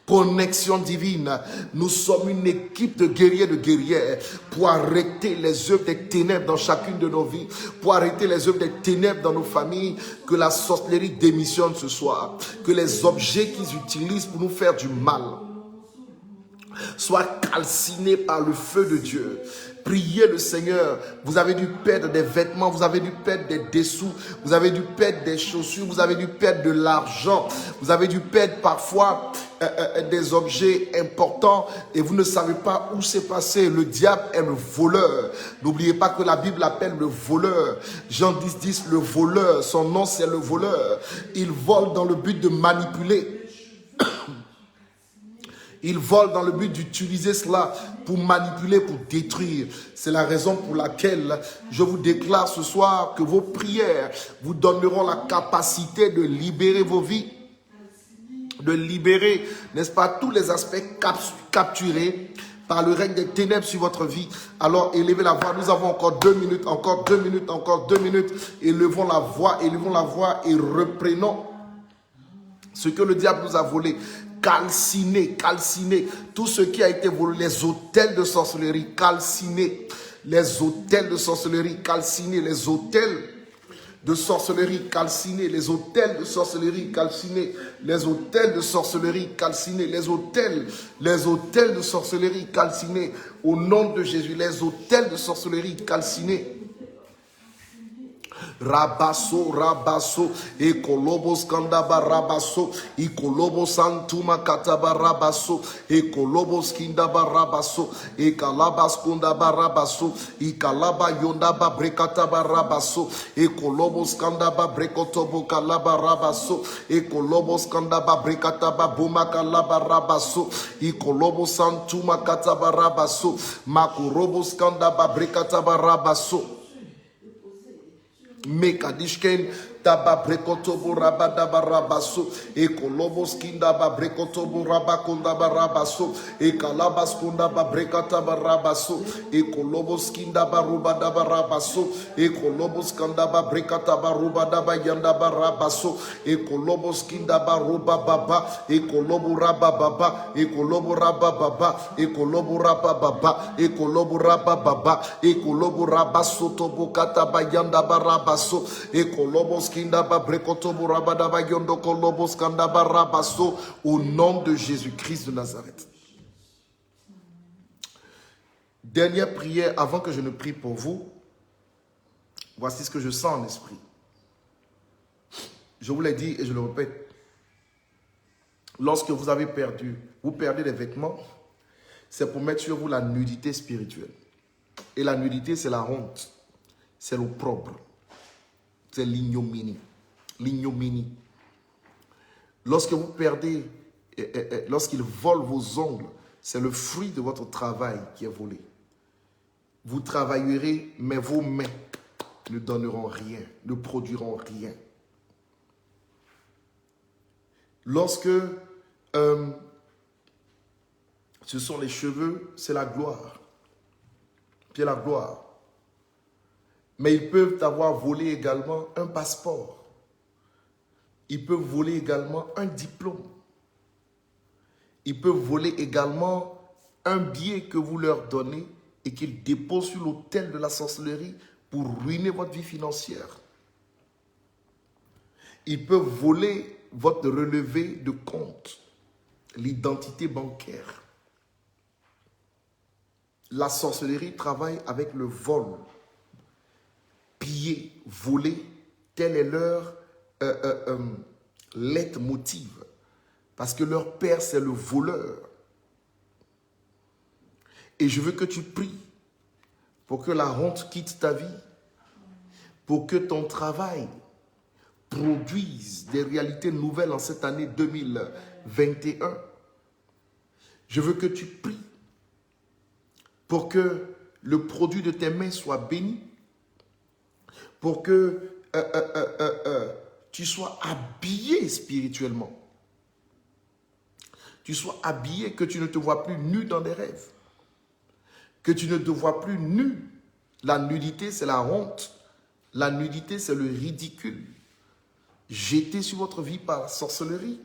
Connexion divine, nous sommes une équipe de guerriers, de guerrières pour arrêter les œuvres des ténèbres dans chacune de nos vies, pour arrêter les œuvres des ténèbres dans nos familles, que la sorcellerie démissionne ce soir, que les objets qu'ils utilisent pour nous faire du mal soient calcinés par le feu de Dieu. Priez le Seigneur. Vous avez dû perdre des vêtements, vous avez dû perdre des dessous, vous avez dû perdre des chaussures, vous avez dû perdre de l'argent, vous avez dû perdre parfois des objets importants et vous ne savez pas où c'est passé. Le diable est le voleur. N'oubliez pas que la Bible l'appelle le voleur. Jean 10, le voleur, son nom c'est le voleur. Il vole dans le but de manipuler. Il vole dans le but d'utiliser cela pour manipuler, pour détruire. C'est la raison pour laquelle je vous déclare ce soir que vos prières vous donneront la capacité de libérer vos vies, de libérer, n'est-ce pas, tous les aspects capturés par le règne des ténèbres sur votre vie. Alors élevez la voix. Nous avons encore 2 minutes, encore 2 minutes, encore 2 minutes. Élevons la voix et reprenons ce que le diable nous a volé. Calciner tout ce qui a été volé, les autels de sorcellerie, calciner les autels de sorcellerie, calciner les autels de sorcellerie, calciner les autels de sorcellerie, calciner les autels de sorcellerie, calciner les hôtels de sorcellerie, calciner au nom de Jésus, les autels de sorcellerie, calciner. Rabaso, et kolobos kandaba rabaso, et kolobos santuma kataba rabaso, et kolobos kindaba rabaso, et kalabas kundaba rabaso, et kalaba yondaba brekataba rabaso, et kolobos kandaba brekotobo kalaba rabaso, et kolobos kandaba brekataba buma kalaba rabaso, et kolobos santuma kataba rabaso, makurobos kandaba brekataba rabaso. Mekadishken Daba brekotobo rabadaba rabaso e kolobos kindaba brekotobo rabakundaba rabaso e kalabas kundaba brekataba rabaso e kolobos kindaba rubadaba rabaso e kolobos kandaba brekataba rubadaba yandaba rabaso e kolobos kindaba rubababa e kolobo rabababa e kolobo rabababa e kolobo rabababa e kolobo rabababa e kolobo rabaso tobo kataba yandaba rabaso e kolobos Au nom de Jésus-Christ de Nazareth. Dernière prière avant que je ne prie pour vous. Voici ce que je sens en esprit. Je vous l'ai dit et je le répète. Lorsque vous avez vous perdez des vêtements, c'est pour mettre sur vous la nudité spirituelle. Et la nudité, c'est la honte, c'est l'opprobre, c'est l'ignominie. L'ignominie. Lorsque vous perdez, lorsqu'ils volent vos ongles, c'est le fruit de votre travail qui est volé. Vous travaillerez, mais vos mains ne donneront rien, ne produiront rien. Lorsque ce sont les cheveux, c'est la gloire. C'est la gloire. Mais ils peuvent avoir volé également un passeport. Ils peuvent voler également un diplôme. Ils peuvent voler également un billet que vous leur donnez et qu'ils déposent sur l'autel de la sorcellerie pour ruiner votre vie financière. Ils peuvent voler votre relevé de compte, l'identité bancaire. La sorcellerie travaille avec le vol. Piller, voler, tel est leur leitmotiv. Parce que leur père, c'est le voleur. Et je veux que tu pries pour que la honte quitte ta vie, pour que ton travail produise des réalités nouvelles en cette année 2021. Je veux que tu pries pour que le produit de tes mains soit béni, pour que tu sois habillé spirituellement. Tu sois habillé, que tu ne te vois plus nu dans des rêves. Que tu ne te vois plus nu. La nudité, c'est la honte. La nudité, c'est le ridicule. Jeté sur votre vie par la sorcellerie.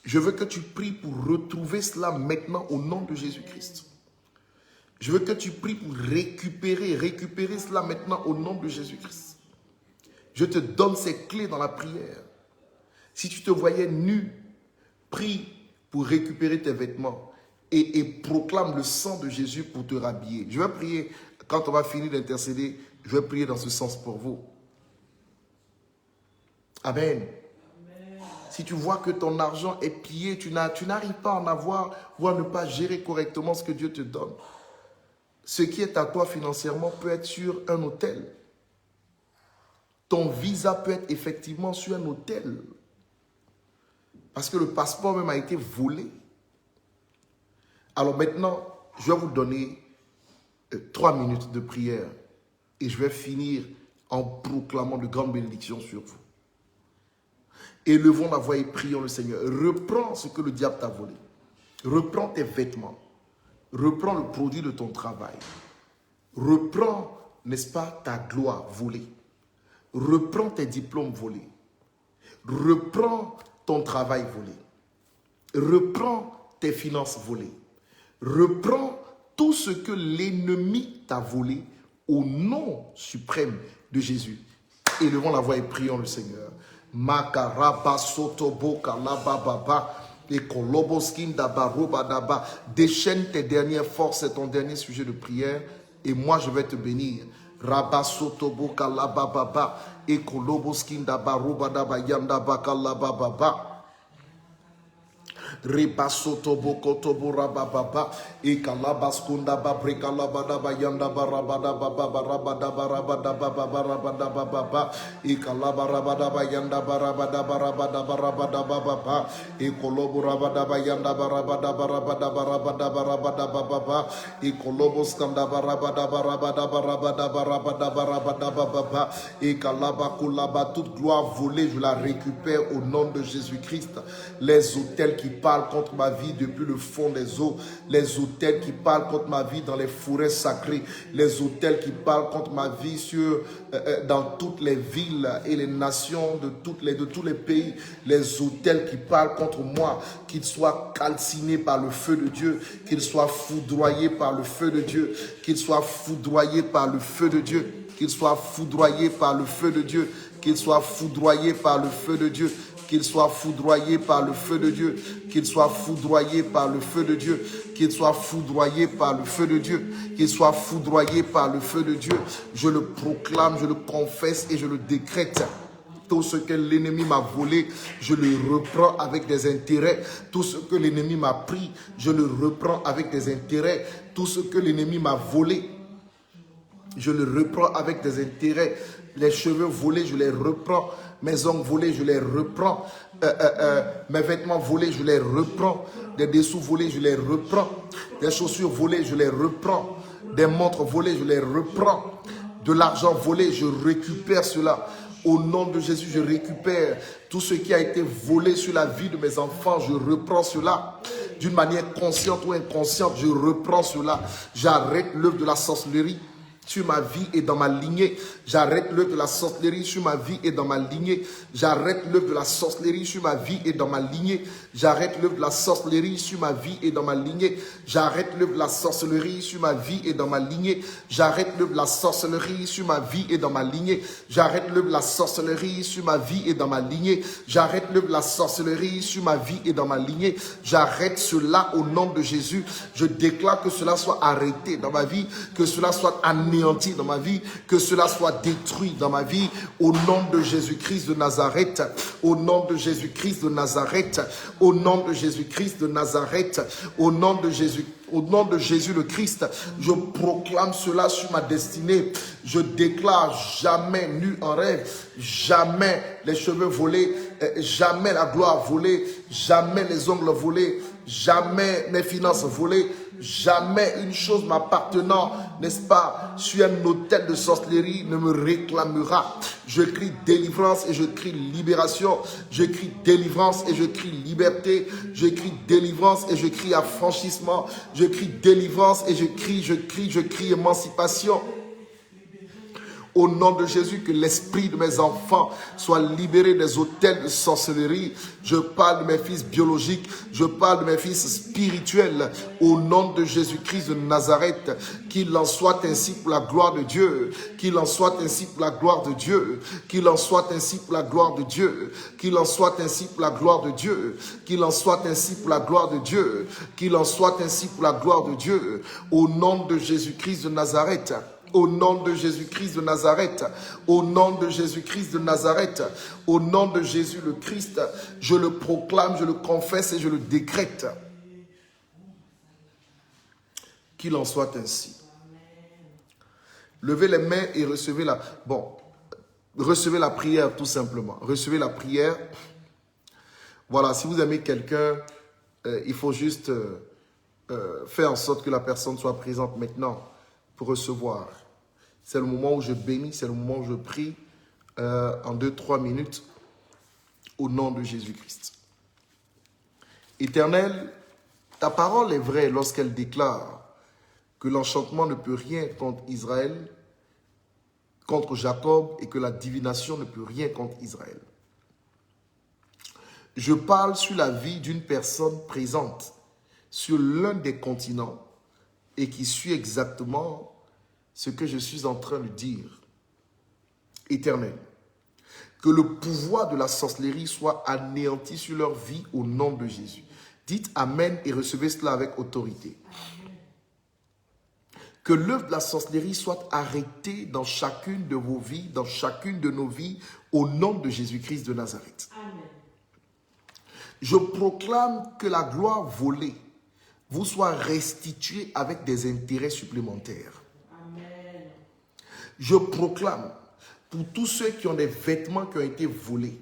Je veux que tu pries pour retrouver cela maintenant au nom de Jésus-Christ. Je veux que tu pries pour récupérer cela maintenant au nom de Jésus-Christ. Je te donne ces clés dans la prière. Si tu te voyais nu, prie pour récupérer tes vêtements et proclame le sang de Jésus pour te rhabiller. Je vais prier, quand on va finir d'intercéder, je vais prier dans ce sens pour vous. Amen. Amen. Si tu vois que ton argent est pillé, tu n'arrives pas à en avoir ou à ne pas gérer correctement ce que Dieu te donne. Ce qui est à toi financièrement peut être sur un hôtel. Ton visa peut être effectivement sur un hôtel. Parce que le passeport même a été volé. Alors maintenant, je vais vous donner 3 minutes de prière. Et je vais finir en proclamant de grandes bénédictions sur vous. Élevons la voix et prions le Seigneur. Reprends ce que le diable t'a volé. Reprends tes vêtements. Reprends le produit de ton travail. Reprends, n'est-ce pas, ta gloire volée. Reprends tes diplômes volés. Reprends ton travail volé. Reprends tes finances volées. Reprends tout ce que l'ennemi t'a volé au nom suprême de Jésus. Élevons la voix et prions le Seigneur. Makaraba sotoboka labababa et koloboskinda barobadaba. Déchaîne tes dernières forces, c'est ton dernier sujet de prière. Et moi je vais te bénir. Rabba sotoboka labababa et koloboskinda barobadaba yandabaka labababa. Rebasoto bokoto borababa e kalabaskunda babreka labada yanda barabada baba rabada barabada baba rabada baba e kalabarabada yanda barabada baba e kolobo rabada yanda barabada baba e kolobos kanda barabada baba e kalabakulaba. Toute gloire volée je la récupère au nom de Jésus-Christ. Les autels qui parlent contre ma vie depuis le fond des eaux, les autels qui parlent contre ma vie dans les forêts sacrées, les autels qui parlent contre ma vie dans toutes les villes et les nations de tous les pays, les autels qui parlent contre moi, qu'ils soient calcinés par le feu de Dieu, qu'ils soient foudroyés par le feu de Dieu, qu'ils soient foudroyés par le feu de Dieu. qu'il soit foudroyé par le feu de Dieu, qu'il soit foudroyé par le feu de Dieu, qu'il soit foudroyé par le feu de Dieu, qu'il soit foudroyé par le feu de Dieu, qu'il soit foudroyé par le feu de Dieu, qu'il soit foudroyé par le feu de Dieu. Je le proclame, je le confesse et je le décrète. Tout ce que l'ennemi m'a volé, je le reprends avec des intérêts. Tout ce que l'ennemi m'a pris, je le reprends avec des intérêts. Tout ce que l'ennemi m'a volé, je le reprends avec des intérêts. Les cheveux volés, je les reprends. Mes ongles volés, je les reprends. Mes vêtements volés, je les reprends. Des dessous volés, je les reprends. Des chaussures volées, je les reprends. Des montres volées, je les reprends. De l'argent volé, je récupère cela. Au nom de Jésus, je récupère tout ce qui a été volé sur la vie de mes enfants. Je reprends cela. D'une manière consciente ou inconsciente, je reprends cela. J'arrête l'œuvre de la sorcellerie sur ma vie et dans ma lignée. J'arrête l'œuvre de la sorcellerie sur ma vie et dans ma lignée. J'arrête l'œuvre de la sorcellerie sur ma vie et dans ma lignée. J'arrête l'œuvre de la sorcellerie sur ma vie et dans ma lignée. J'arrête l'œuvre de la sorcellerie sur ma vie et dans ma lignée. J'arrête l'œuvre de la sorcellerie sur ma vie et dans ma lignée. J'arrête l'œuvre de la sorcellerie sur ma vie et dans ma lignée. J'arrête l'œuvre de la sorcellerie sur ma vie et dans ma lignée. J'arrête cela au nom de Jésus. Je déclare que cela soit arrêté dans ma vie, que cela soit anéanti dans ma vie, que cela soit détruit dans ma vie, au nom de Jésus-Christ de Nazareth, au nom de Jésus-Christ de Nazareth, au nom de Jésus-Christ de Nazareth, au nom de Jésus, au nom de Jésus le Christ, je proclame cela sur ma destinée. Je déclare jamais nu en rêve, jamais les cheveux volés, jamais la gloire volée, jamais les ongles volés, jamais mes finances volées, jamais une chose m'appartenant, n'est-ce pas, sur un autel de sorcellerie ne me réclamera. Je crie délivrance et je crie libération. Je crie délivrance et je crie liberté. Je crie délivrance et je crie affranchissement. Je crie délivrance et je crie émancipation. Au nom de Jésus, que l'esprit de mes enfants soit libéré des autels de sorcellerie. Je parle de mes fils biologiques, je parle de mes fils spirituels. Au nom de Jésus-Christ de Nazareth, qu'il en soit ainsi pour la gloire de Dieu. Qu'il en soit ainsi pour la gloire de Dieu. Qu'il en soit ainsi pour la gloire de Dieu. Qu'il en soit ainsi pour la gloire de Dieu. Qu'il en soit ainsi pour la gloire de Dieu. Qu'il en soit ainsi pour la gloire de Dieu. Au nom de Jésus-Christ de Nazareth. Au nom de Jésus-Christ de Nazareth, au nom de Jésus-Christ de Nazareth, au nom de Jésus le Christ, je le proclame, je le confesse et je le décrète. Qu'il en soit ainsi. Levez les mains et recevez recevez la prière tout simplement. Recevez la prière. Voilà, si vous aimez quelqu'un, il faut juste faire en sorte que la personne soit présente maintenant pour recevoir. C'est le moment où je bénis, c'est le moment où je prie en 2-3 minutes au nom de Jésus-Christ. Éternel, ta parole est vraie lorsqu'elle déclare que l'enchantement ne peut rien contre Israël, contre Jacob, et que la divination ne peut rien contre Israël. Je parle sur la vie d'une personne présente sur l'un des continents et qui suit exactement ce que je suis en train de dire. Éternel, que le pouvoir de la sorcellerie soit anéanti sur leur vie au nom de Jésus. Dites Amen et recevez cela avec autorité. Amen. Que l'œuvre de la sorcellerie soit arrêtée dans chacune de vos vies, dans chacune de nos vies, au nom de Jésus-Christ de Nazareth. Amen. Je proclame que la gloire volée vous soit restitué avec des intérêts supplémentaires. Amen. Je proclame pour tous ceux qui ont des vêtements qui ont été volés,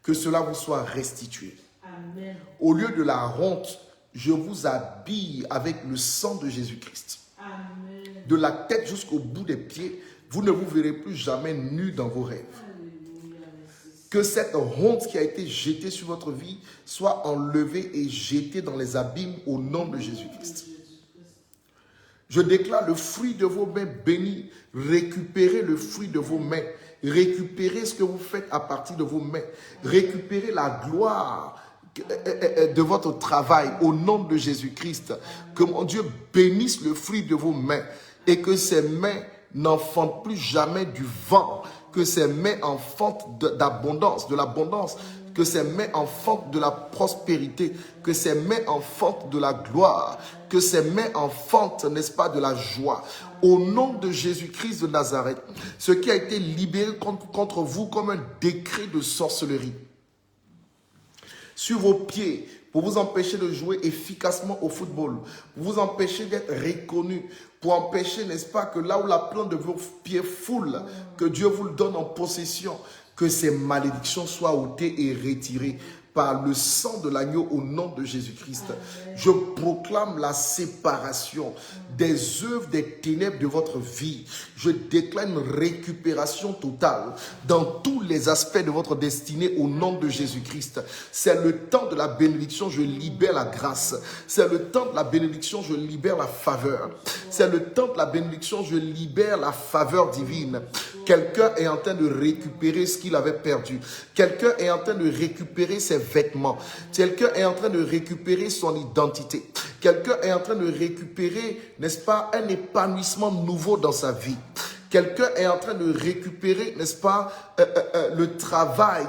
que cela vous soit restitué. Amen. Au lieu de la honte, je vous habille avec le sang de Jésus-Christ. Amen. De la tête jusqu'au bout des pieds, vous ne vous verrez plus jamais nus dans vos rêves. Que cette honte qui a été jetée sur votre vie soit enlevée et jetée dans les abîmes au nom de Jésus-Christ. Je déclare le fruit de vos mains bénis. Récupérez le fruit de vos mains. Récupérez ce que vous faites à partir de vos mains. Récupérez la gloire de votre travail au nom de Jésus-Christ. Que mon Dieu bénisse le fruit de vos mains et que ces mains n'enfantent plus jamais du vent, que ces mains enfantent d'abondance, de l'abondance, que ces mains enfantent de la prospérité, que ces mains enfantent de la gloire, que ces mains enfantent, n'est-ce pas, de la joie. Au nom de Jésus-Christ de Nazareth, ce qui a été libéré contre vous comme un décret de sorcellerie, sur vos pieds, pour vous empêcher de jouer efficacement au football, pour vous empêcher d'être reconnu, pour empêcher, n'est-ce pas, que là où la plante de vos pieds foule, que Dieu vous le donne en possession, que ces malédictions soient ôtées et retirées par le sang de l'agneau au nom de Jésus-Christ. Je proclame la séparation des œuvres des ténèbres de votre vie. Je déclare une récupération totale dans tous les aspects de votre destinée au nom de Jésus-Christ. C'est le temps de la bénédiction, je libère la grâce. C'est le temps de la bénédiction, je libère la faveur. C'est le temps de la bénédiction, je libère la faveur divine. Quelqu'un est en train de récupérer ce qu'il avait perdu. Quelqu'un est en train de récupérer ses vêtements. Quelqu'un est en train de récupérer son identité. Quelqu'un est en train de récupérer, n'est-ce pas, un épanouissement nouveau dans sa vie. Quelqu'un est en train de récupérer, n'est-ce pas, le travail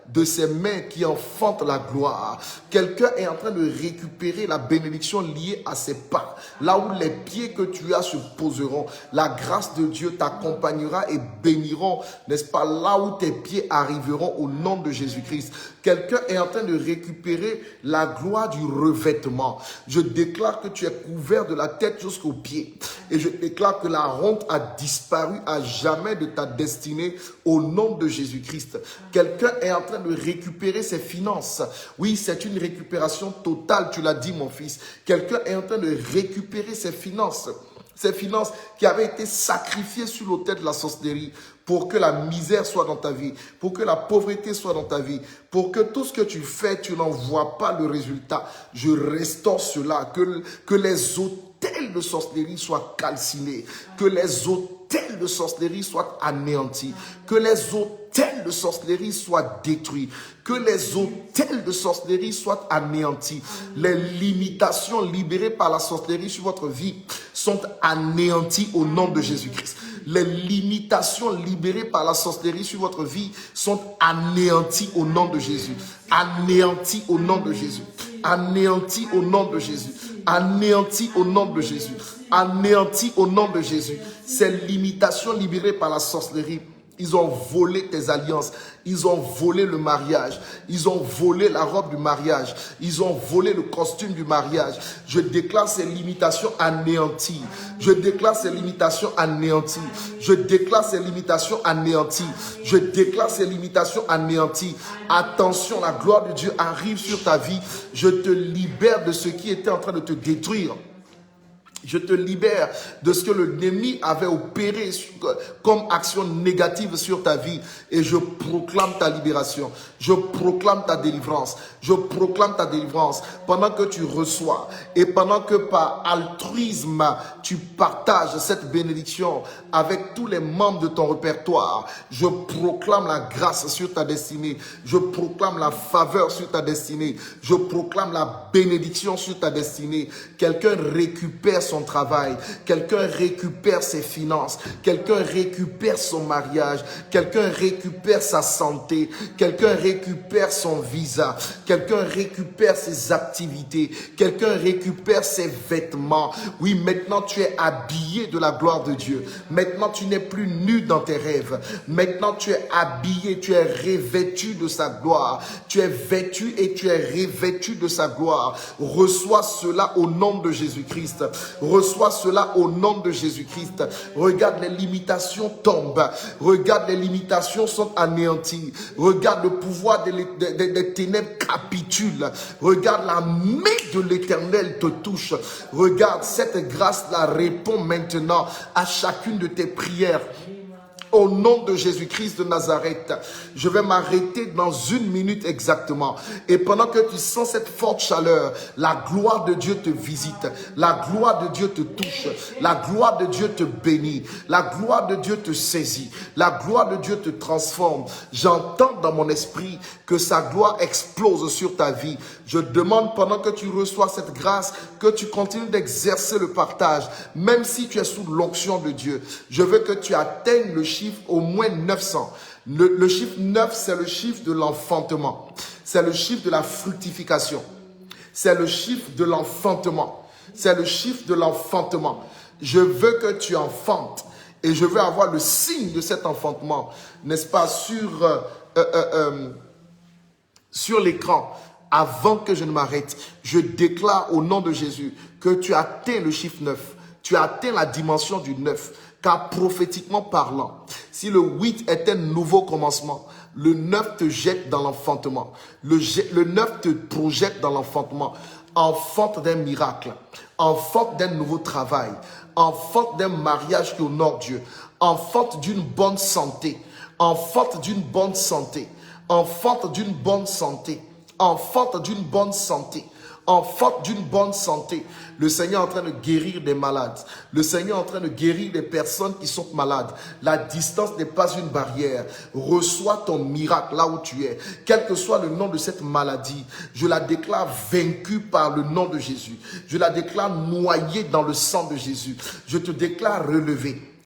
de ses mains qui enfantent la gloire. Quelqu'un est en train de récupérer la bénédiction liée à ses pas. Là où les pieds que tu as se poseront, la grâce de Dieu t'accompagnera et béniront, n'est-ce pas, là où tes pieds arriveront au nom de Jésus-Christ. Quelqu'un est en train de récupérer la gloire du revêtement. Je déclare que tu es couvert de la tête jusqu'aux pieds. Et je déclare que la honte a disparu à jamais de ta destinée au nom de Jésus-Christ. Quelqu'un est en train de récupérer ses finances. Oui, c'est une récupération totale, tu l'as dit mon fils. Quelqu'un est en train de récupérer ses finances. Ces finances qui avaient été sacrifiées sur l'autel de la sorcellerie pour que la misère soit dans ta vie, pour que la pauvreté soit dans ta vie, pour que tout ce que tu fais, tu n'en vois pas le résultat. Je restaure cela, que les hôtels de sorcellerie soient calcinés, que les hôtels de sorcellerie soient anéantis, que les hôtels de sorcellerie soient détruits, que les hôtels de sorcellerie soient anéantis. Les limitations libérées par la sorcellerie sur votre vie sont anéanties au nom de Jésus-Christ. Les limitations libérées par la sorcellerie sur votre vie sont anéanties au nom de Jésus. Anéanties au nom de Jésus. Anéanties au nom de Jésus. Anéanties au nom de Jésus. Anéanties au nom de Jésus. Ces limitations libérées par la sorcellerie, ils ont volé tes alliances, ils ont volé le mariage, ils ont volé la robe du mariage, ils ont volé le costume du mariage. Je déclare ces limitations anéanties. Je déclare ces limitations anéanties. Je déclare ces limitations anéanties. Je déclare ces limitations anéanties. Attention, la gloire de Dieu arrive sur ta vie. Je te libère de ce qui était en train de te détruire. Je te libère de ce que l'ennemi avait opéré comme action négative sur ta vie. Et je proclame ta libération. Je proclame ta délivrance. Je proclame ta délivrance. Pendant que tu reçois et pendant que par altruisme, tu partages cette bénédiction avec tous les membres de ton répertoire, je proclame la grâce sur ta destinée. Je proclame la faveur sur ta destinée. Je proclame la bénédiction sur ta destinée. Quelqu'un récupère son travail, quelqu'un récupère ses finances, quelqu'un récupère son mariage, quelqu'un récupère sa santé, quelqu'un récupère son visa, quelqu'un récupère ses activités, quelqu'un récupère ses vêtements. Oui, maintenant tu es habillé de la gloire de Dieu. Maintenant tu n'es plus nu dans tes rêves. Maintenant tu es habillé, tu es revêtu de sa gloire. Tu es vêtu et tu es revêtu de sa gloire. Reçois cela au nom de Jésus-Christ. Reçois cela au nom de Jésus-Christ. Regarde, les limitations tombent. Regarde, les limitations sont anéanties. Regarde, le pouvoir des ténèbres capitule. Regarde, la main de l'Éternel te touche. Regarde, cette grâce-là répond maintenant à chacune de tes prières. Au nom de Jésus-Christ de Nazareth, je vais m'arrêter dans 1 minute exactement. Et pendant que tu sens cette forte chaleur, la gloire de Dieu te visite, la gloire de Dieu te touche, la gloire de Dieu te bénit, la gloire de Dieu te saisit, la gloire de Dieu te transforme. J'entends dans mon esprit que sa gloire explose sur ta vie. Je demande pendant que tu reçois cette grâce, que tu continues d'exercer le partage, même si tu es sous l'onction de Dieu. Je veux que tu atteignes le chiffre au moins 900. Le chiffre 9, c'est le chiffre de l'enfantement. C'est le chiffre de la fructification. C'est le chiffre de l'enfantement. C'est le chiffre de l'enfantement. Je veux que tu enfantes. Et je veux avoir le signe de cet enfantement, n'est-ce pas, sur l'écran. Avant que je ne m'arrête, je déclare au nom de Jésus que tu atteins le chiffre 9. Tu atteins la dimension du 9. Car prophétiquement parlant, si le 8 est un nouveau commencement, le 9 te jette dans l'enfantement. Le 9 te projette dans l'enfantement. Enfante d'un miracle, enfante d'un nouveau travail, enfante d'un mariage qui honore Dieu, enfante d'une bonne santé, enfante d'une bonne santé, enfante d'une bonne santé, enfante d'une bonne santé. Enfante d'une bonne santé. Le Seigneur est en train de guérir des malades. Le Seigneur est en train de guérir des personnes qui sont malades. La distance n'est pas une barrière. Reçois ton miracle là où tu es. Quel que soit le nom de cette maladie, je la déclare vaincue par le nom de Jésus. Je la déclare noyée dans le sang de Jésus. Je te déclare relevé.